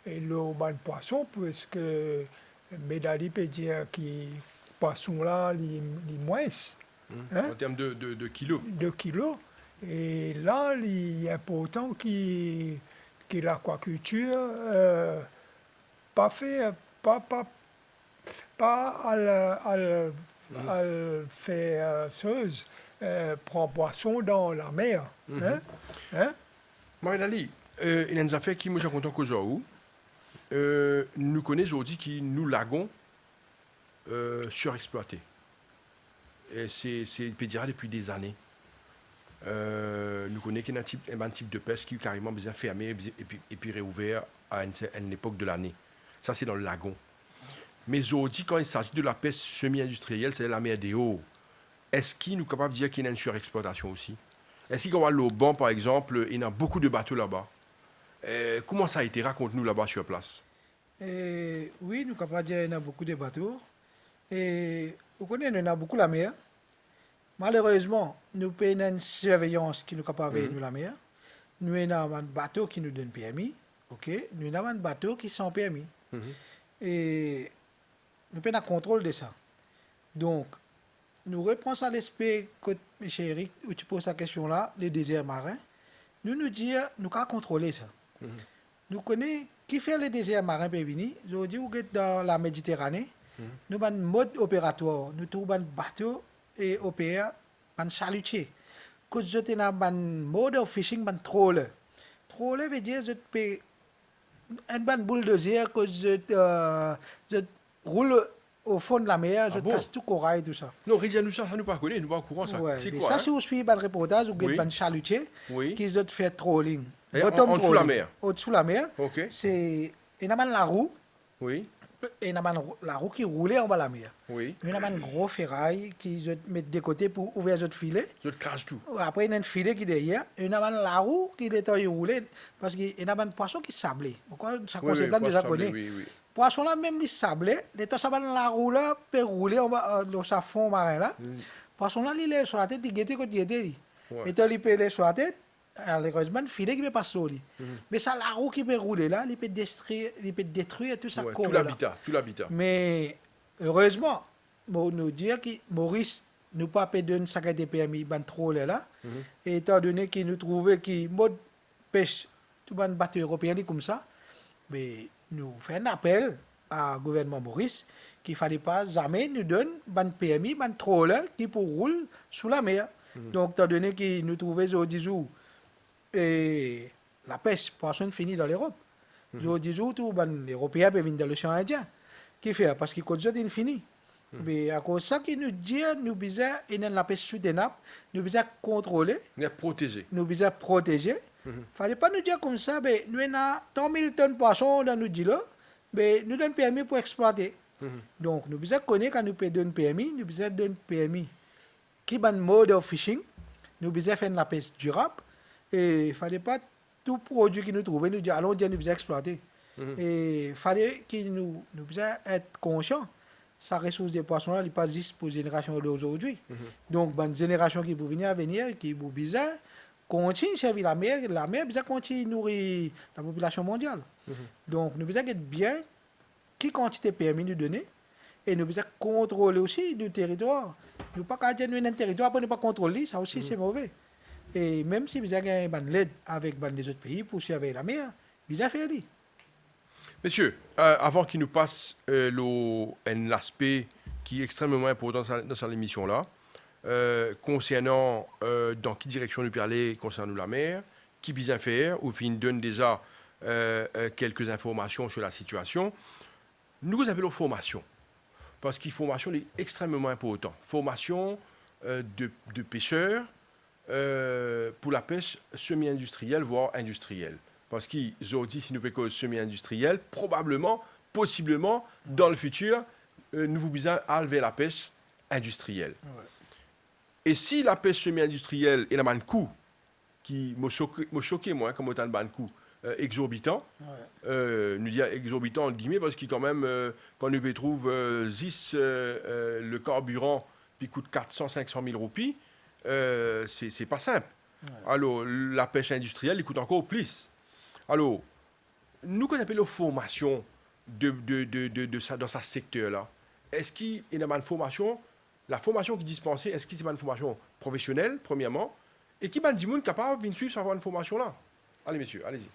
Et le poisson, parce que Médaille peut dire que poisson là, il moins. Hein? En termes de kilos. De kilos. Et là, il est important que l'aquaculture pas à faire chose, prend poisson dans la mer. Hein? Hein? Marie-Lali, il y a une affaire qui me suis content qu'aujourd'hui, nous connaissons aujourd'hui que nous lagons surexploités. Et c'est dire depuis des années. Nous connaissons qu'il y a un type de pêche qui est carrément bien fermé et puis réouvert à une époque de l'année. Ça, c'est dans le lagon. Mais aujourd'hui, quand il s'agit de la pêche semi-industrielle, c'est la mer des Hauts. Est-ce qu'il nous capable de dire qu'il y a une surexploitation aussi? Est-ce qu'il y a l'Auban, par exemple, il y a beaucoup de bateaux là-bas? Comment ça a été? Raconte-nous là-bas sur place. Oui, nous sommes capables de dire qu'il y a beaucoup de bateaux. Et vous connaissez, il y a beaucoup la mer. Malheureusement, nous payons une surveillance qui nous capable de nous la mer. Nous avons un bateau qui nous donne permis. Ok, nous avons un bateau qui sont permis. et nous prenons le contrôle de ça. Donc, nous reprenons à l'esprit que, M. Eric, où tu poses cette question-là, les déserts marins, nous disons, nous pouvons contrôler ça. Nous connaissons qui fait les déserts marins pour venir. Je dis, vous êtes dans la Méditerranée, nous avons un mode opératoire, nous trouvons un bateau et opère, un chalutier. Que je suis dans un mode of fishing, un trawler. Trawler veut dire, je peux une boule de désert que je roule au fond de la mer, je casse tout corail et tout ça. Non, nous ça nous pas connaît, nous pas au courant ça. Ouais, C'est mais quoi ça, hein? si vous suivez un reportage, vous Oui. avez un chalutier Oui. qui fait trolling. Et Bottom en dessous la trolling. mer. Au-dessous la mer. OK. C'est il y a la roue, Oui. et il y a la roue qui roulait en bas de la mer. Oui. Il y a un gros ferraille qui se met de côté pour ouvrir le filet. Je te crache tout. Après, il y a un filet qui est derrière. Il y a la roue qui est en rouler parce qu'il y a un poisson qui est sablé. Pourquoi ça Oui, concept oui, déjà poisson connu. sablé, oui, oui. Poisson là même il sablé, l'état ça va la roue là peut rouler en bas dans sa fond marin là. Poisson là il est sur la tête, il guette quand il était. Ouais. Et il peut aller sur la tête, malheureusement filet qui peut pas sur lui. Mais ça la roue qui peut rouler là, il peut détruire tout ça Ouais, corps tout là. l'habitat. Mais heureusement, bon nous dire que Maurice nous pas donné une sac de permis ban trop là. Et étant donné qu'il nous trouvait qui mode pêche tout ban bateau européen comme ça, mais nous fait un appel au gouvernement Maurice qu'il ne fallait pas jamais nous donner un permis, un trawler qui pour rouler sous la mer. Donc, étant donné qu'il nous trouvait au 10 jours, et la pêche, poisson finie dans l'Europe. Au 10 jours, tous les Européens peuvent venir dans l'océan Indien. Qui fait parce qu'il continue d'infini. Mais à cause de ça, qu'il nous dit, nous besoin la pêche soutenable, nous besoin contrôler, On est protégé. nous besoin protéger. Fallait pas nous dire comme ça, mais nous avons tant 1000 tonnes de poissons dans nous dit là, mais nous donne permis pour exploiter. Donc nous besoin connaître quand nous peut donner permis, nous besoin donner permis qui est un mode of fishing, nous besoin faire la pêche durable et il fallait pas tout produit qui nous trouvait nous dire allons dire nous besoin exploiter. Et il fallait que nous besoin être conscients. Sa ressource des poissons là, il n'est pas juste pour la génération d'aujourd'hui. Donc, une génération qui peut venir à venir, qui peut besoin continue à servir la mer besoin continue à nourrir la population mondiale. Donc, nous besoin être bien qui quantité permis nous donner et nous besoin contrôler aussi le territoire. Nous pas qu'à dire un territoire pour ne pas contrôler, ça aussi c'est mauvais. Et même si vous avez une l'aide avec les autres pays pour servir la mer, vous avez fait ça. Messieurs, avant qu'il nous passe un aspect qui est extrêmement important dans cette émission-là, concernant dans quelle direction nous peut aller concernant la mer, qui bien faire, ou nous donne déjà quelques informations sur la situation. Nous appelons formation, parce que formation est extrêmement important. Formation de pêcheurs pour la pêche semi-industrielle, voire industrielle. Parce qu'aujourd'hui, si nous pêchons semi-industriel, probablement, possiblement, dans le futur, nous vous besoin enlever la pêche industrielle. Ouais. Et si la pêche semi-industrielle est un coût qui m'a choqué, moi, comme autant de coût exorbitant, nous disons exorbitant entre guillemets, parce que quand même, quand nous trouve 10 le carburant qui coûte 400-500 000 roupies, c'est pas simple. Ouais. Alors, la pêche industrielle, il coûte encore plus. Alors, nous, qu'on appelle la formation dans ce secteur-là, est-ce qu'il y a une formation, la formation qui est dispensée, est-ce qu'il y a une formation professionnelle, premièrement, et qui est monde capable de suivre avoir une formation-là? Allez, messieurs, allez-y.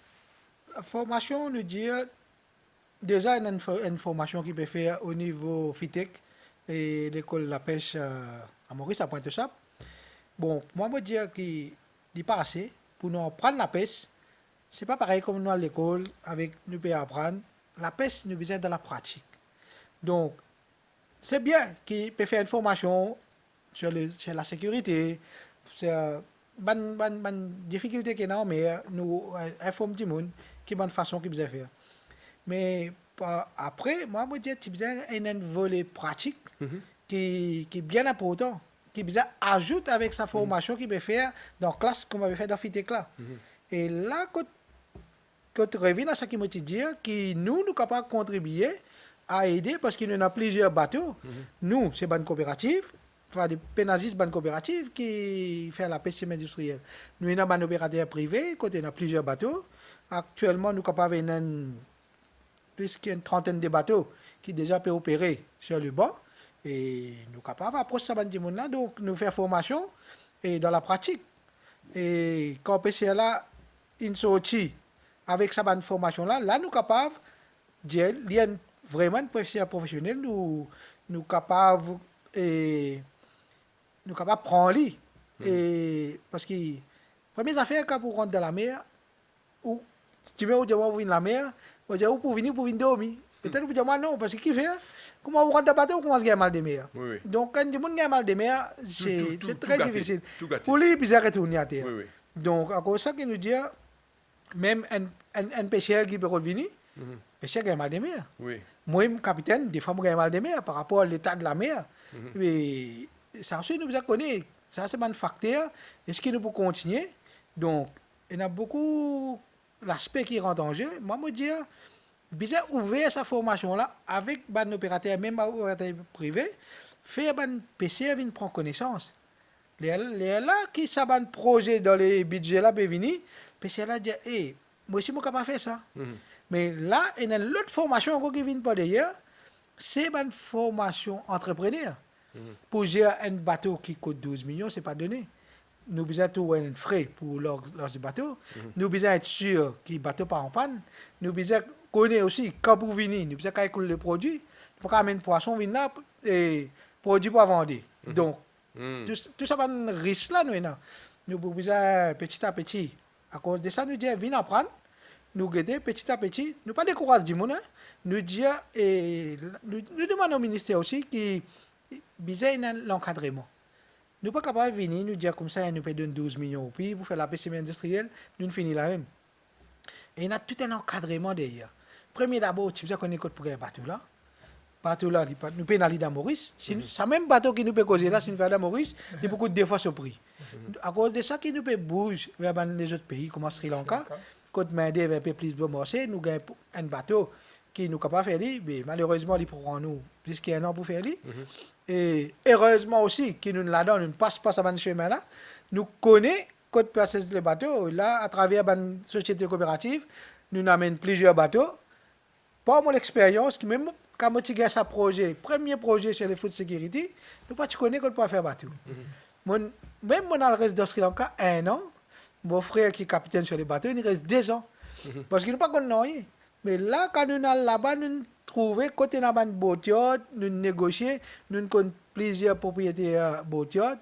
La formation, nous dit, déjà, il y a une formation qui peut faire au niveau FITEC et l'école de la pêche à Maurice, à Pointe-Chape. Bon, moi, je veux dire qu'il n'est pas assez pour nous apprendre la pêche. C'est pas pareil comme nous à l'école, avec nous pouvons apprendre. La pêche, nous besoin de la pratique. Donc, c'est bien qu'il peut faire une formation sur la sécurité, sur les difficultés qu'il y a, mais nous informons tout le monde qui est bonne façon qu'il besoin faire. Mais après, moi, je dis que tu besoin un volet pratique qui est bien important, qui besoin ajoute avec sa formation qu'il peut faire dans la classe comme on avait fait dans FITEC là. Et là, quand tu reviens à ce qu'il m'a dit, que nous sommes capables de contribuer à aider parce qu'il y a plusieurs bateaux. Nous, c'est une coopérative, enfin, des pénalistes, une coopérative qui fait la pêche industrielle. Nous avons un opérateur privé, côté il y a plusieurs bateaux. Actuellement, nous sommes capables plus qu'une trentaine de bateaux qui déjà peuvent opérer sur le banc. Et nous sommes capables d'approcher ça de monde là, donc nous faire formation et dans la pratique. Et quand PCR là, une sortie avec sa formation là, nous sommes capables de dire vraiment une professionnel, nous capables et nous capables de prendre lui. Et parce que première affaire quand vous rentrez dans la mer, ou tu veux dire vous venez dans la mer, vous dire pour venir dormir. Peut-être vous dire moi non parce que qui fait comment vous rentrez dans le bateau, vous commencez à mal de mer. Oui. Donc quand du monde a mal de mer, c'est très gâté, difficile. tout gâté. Pour lui, puis il retourner à terre. Oui. Donc à cause de ça qu'il nous dit même un pêcheur qui peut revenir, pêcheur qui a mal de mer. Oui. Moi, capitaine, des fois, j'ai mal de mer par rapport à l'état de la mer. Mais ça aussi, nous connaît. Ça, c'est un facteur. Est-ce qu'il nous peut continuer? Donc, il y a beaucoup d'aspects qui rentrent en jeu. Moi, je dis, bien ouvrir sa formation-là avec un opérateur, même un opérateur privé, faire un PC venir prendre connaissance. Les là qui savent un projet dans les budgets là, peut venir, PC là dit, hey, moi aussi, je suis capable de faire ça. Mais là, il y a l'autre formation qui vient pas d'ailleurs, c'est une formation entrepreneur. Pour gérer un bateau qui coûte 12 millions, ce n'est pas donné. Nous besoin tout un frais pour leur bateau. Nous besoin être sûr que le bateau pas en panne. Nous besoin connaître aussi quand vous venez, nous besoin calculer le produit. Pour qu'amener un poisson vienne là et produit pour vendre. Donc tout ça va un risque là nous besoin petit à petit. À cause de ça nous disons viens apprendre. Nous guider petit à petit. Nous pas décourager du monde. Nous dire et nous demandons au ministère aussi qui besoin l'encadrement. Nous ne sommes pas capables de venir nous dire comme ça, nous payons 12 millions au pays pour faire la PCM industrielle, nous finissons la même. Et il y a tout un encadrement derrière. Premier d'abord, tu sais qu'on est pour un bateau là. Bateau là, nous payons aller dans Maurice. C'est même bateau qui nous peut causer là, si nous faisons dans Maurice, il y a beaucoup de fois ce prix. À cause de ça, qui nous peut bouger vers les autres pays, comme Sri Lanka, quand main-d'œuvre un peu plus de marché, nous gagnons un bateau qui nous capable de faire, mais malheureusement, il prend nous plus qu'un an pour faire. Et heureusement aussi, qui nous la donne, nous ne passe pas ce chemin-là. Nous connaissons quand passer les bateaux. Là, à travers une société coopérative, nous amènons plusieurs bateaux. Par mon expérience, même quand je suis ce projet, premier projet chez les Food Security, nous ne connaissons pas comment faire bateau. Même dans le reste de Sri Lanka, 1 an, mon frère qui est capitaine sur les bateaux, il reste 2 ans. Parce qu'il n'a pas connu. Mais là, quand nous sommes là-bas, nous trouvons, côté de la boat yacht, nous négocions, nous avons plusieurs propriétaires boat yacht.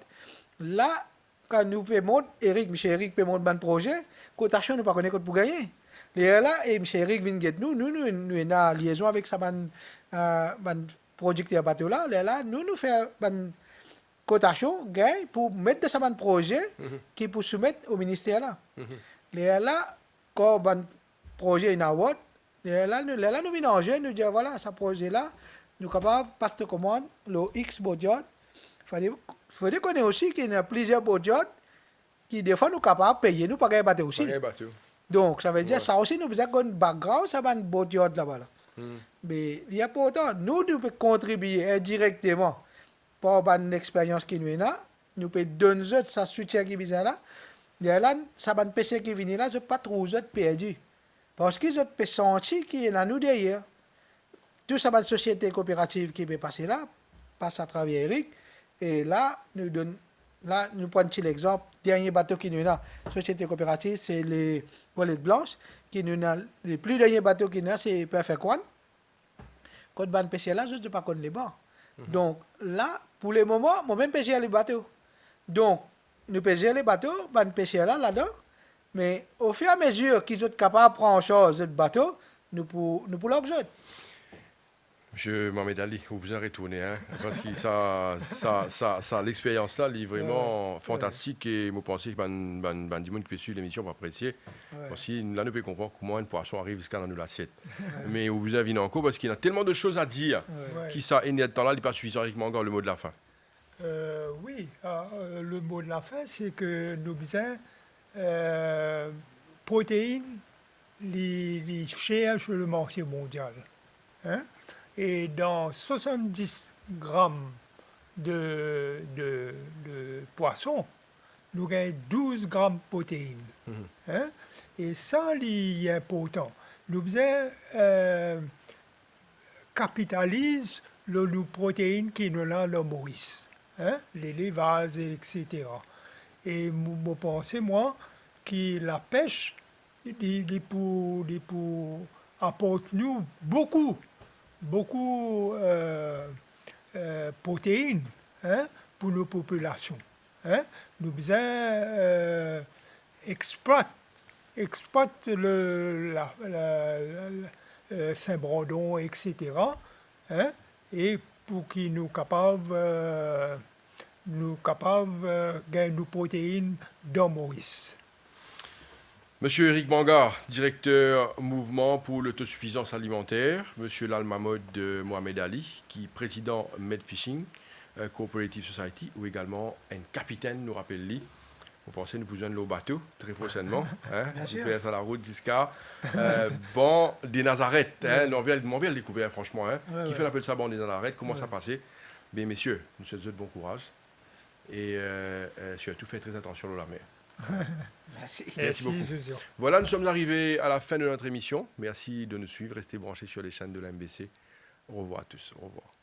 Là, quand nous payons, M. Eric paye mon projet, cotation, nous ne connaissons pas pour gagner. Et là, M. Eric vient de nous avons en liaison avec sa producteur bateau là. Là, nous faisons une cotation pour mettre ça dans projet qui pour soumettre au ministère là. Là, quand un projet est en route, là, nous venons en jeu, nous disons voilà, ce projet-là, nous sommes capables de passer de commande, le X boat. Il faut connaître aussi qu'il y a plusieurs boat qui, des fois, nous sommes capables de payer, nous pas gagner bateau aussi. Donc, ça veut dire ça aussi, nous avons un background, ça va un boat là-bas. Mais il y a pas autant, nous pouvons contribuer indirectement par une expérience qui nous est là, nous pouvons donner ça soutien qui vient là. Là, ça va un PC qui vient là, je pas trop perdu. Parce qu'ils ont senti qu'il y a nous derrière. Tout ça, une société coopérative qui peut passer là, passe à travers Eric. Et là, nous prenons l'exemple. Dernier bateau qui nous est là, société coopérative, c'est les Golettes Blanches. Qui nous a, les plus derniers bateaux qui nous a, c'est Perfect One. Quand on pêche là, je ne sais pas connaître les bancs. Donc là, pour le moment, moi-même pêche les bateaux. Donc, nous pêchons les bateaux, on pêche là-dedans. Mais au fur et à mesure qu'ils sont capables de prendre en charge le bateau, nous pouvons l'objet. Monsieur Mohamed Ali, vous pouvez retourner, hein, parce que ça l'expérience là, est vraiment fantastique et je pense que du monde qui peut suivre l'émission pour apprécier. Aussi, là, nous pouvons comprendre comment un poisson arrive jusqu'à dans l'assiette. Mais vous avez vu encore parce qu'il y a tellement de choses à dire qui ça et de temps là, il n'est pas suffisant encore le mot de la fin. Oui, le mot de la fin, c'est que nous besoin protéines, les cherchent sur le marché mondial. Hein? Et dans 70 grammes de poisson, nous gagnons 12 grammes de protéines. Hein? Et ça, c'est important. Nous faisons capitalise les protéines qui nous ont dans Maurice, hein, les lévages, etc. Et je pense, moi, que la pêche, il pour apporte nous beaucoup protéines, hein, pour nos populations. Hein. Nous besoin exploite Saint-Brandon, etc. Hein, et pour qu'ils nous capables gagner nos protéines dans Maurice. Monsieur Eric Banga, directeur mouvement pour l'autosuffisance alimentaire. Monsieur Lalmamod Mohamed Ali, qui est président Medfishing Cooperative Society, ou également un capitaine, nous rappelle-lui. Vous pensez nous besoin de l'eau bateau très prochainement. Hein, vous faites sur la route jusqu'à Ban des Nazareth. Hein, on vient de découvrir, franchement. Hein, qui fait un peu de ça, Ban des Nazareth. Comment ça passait? Bien, messieurs, nous souhaitons de bon courage. Et surtout, faites très attention à la mer. Merci beaucoup. Voilà, nous sommes arrivés à la fin de notre émission. Merci de nous suivre. Restez branchés sur les chaînes de la MBC. Au revoir à tous. Au revoir.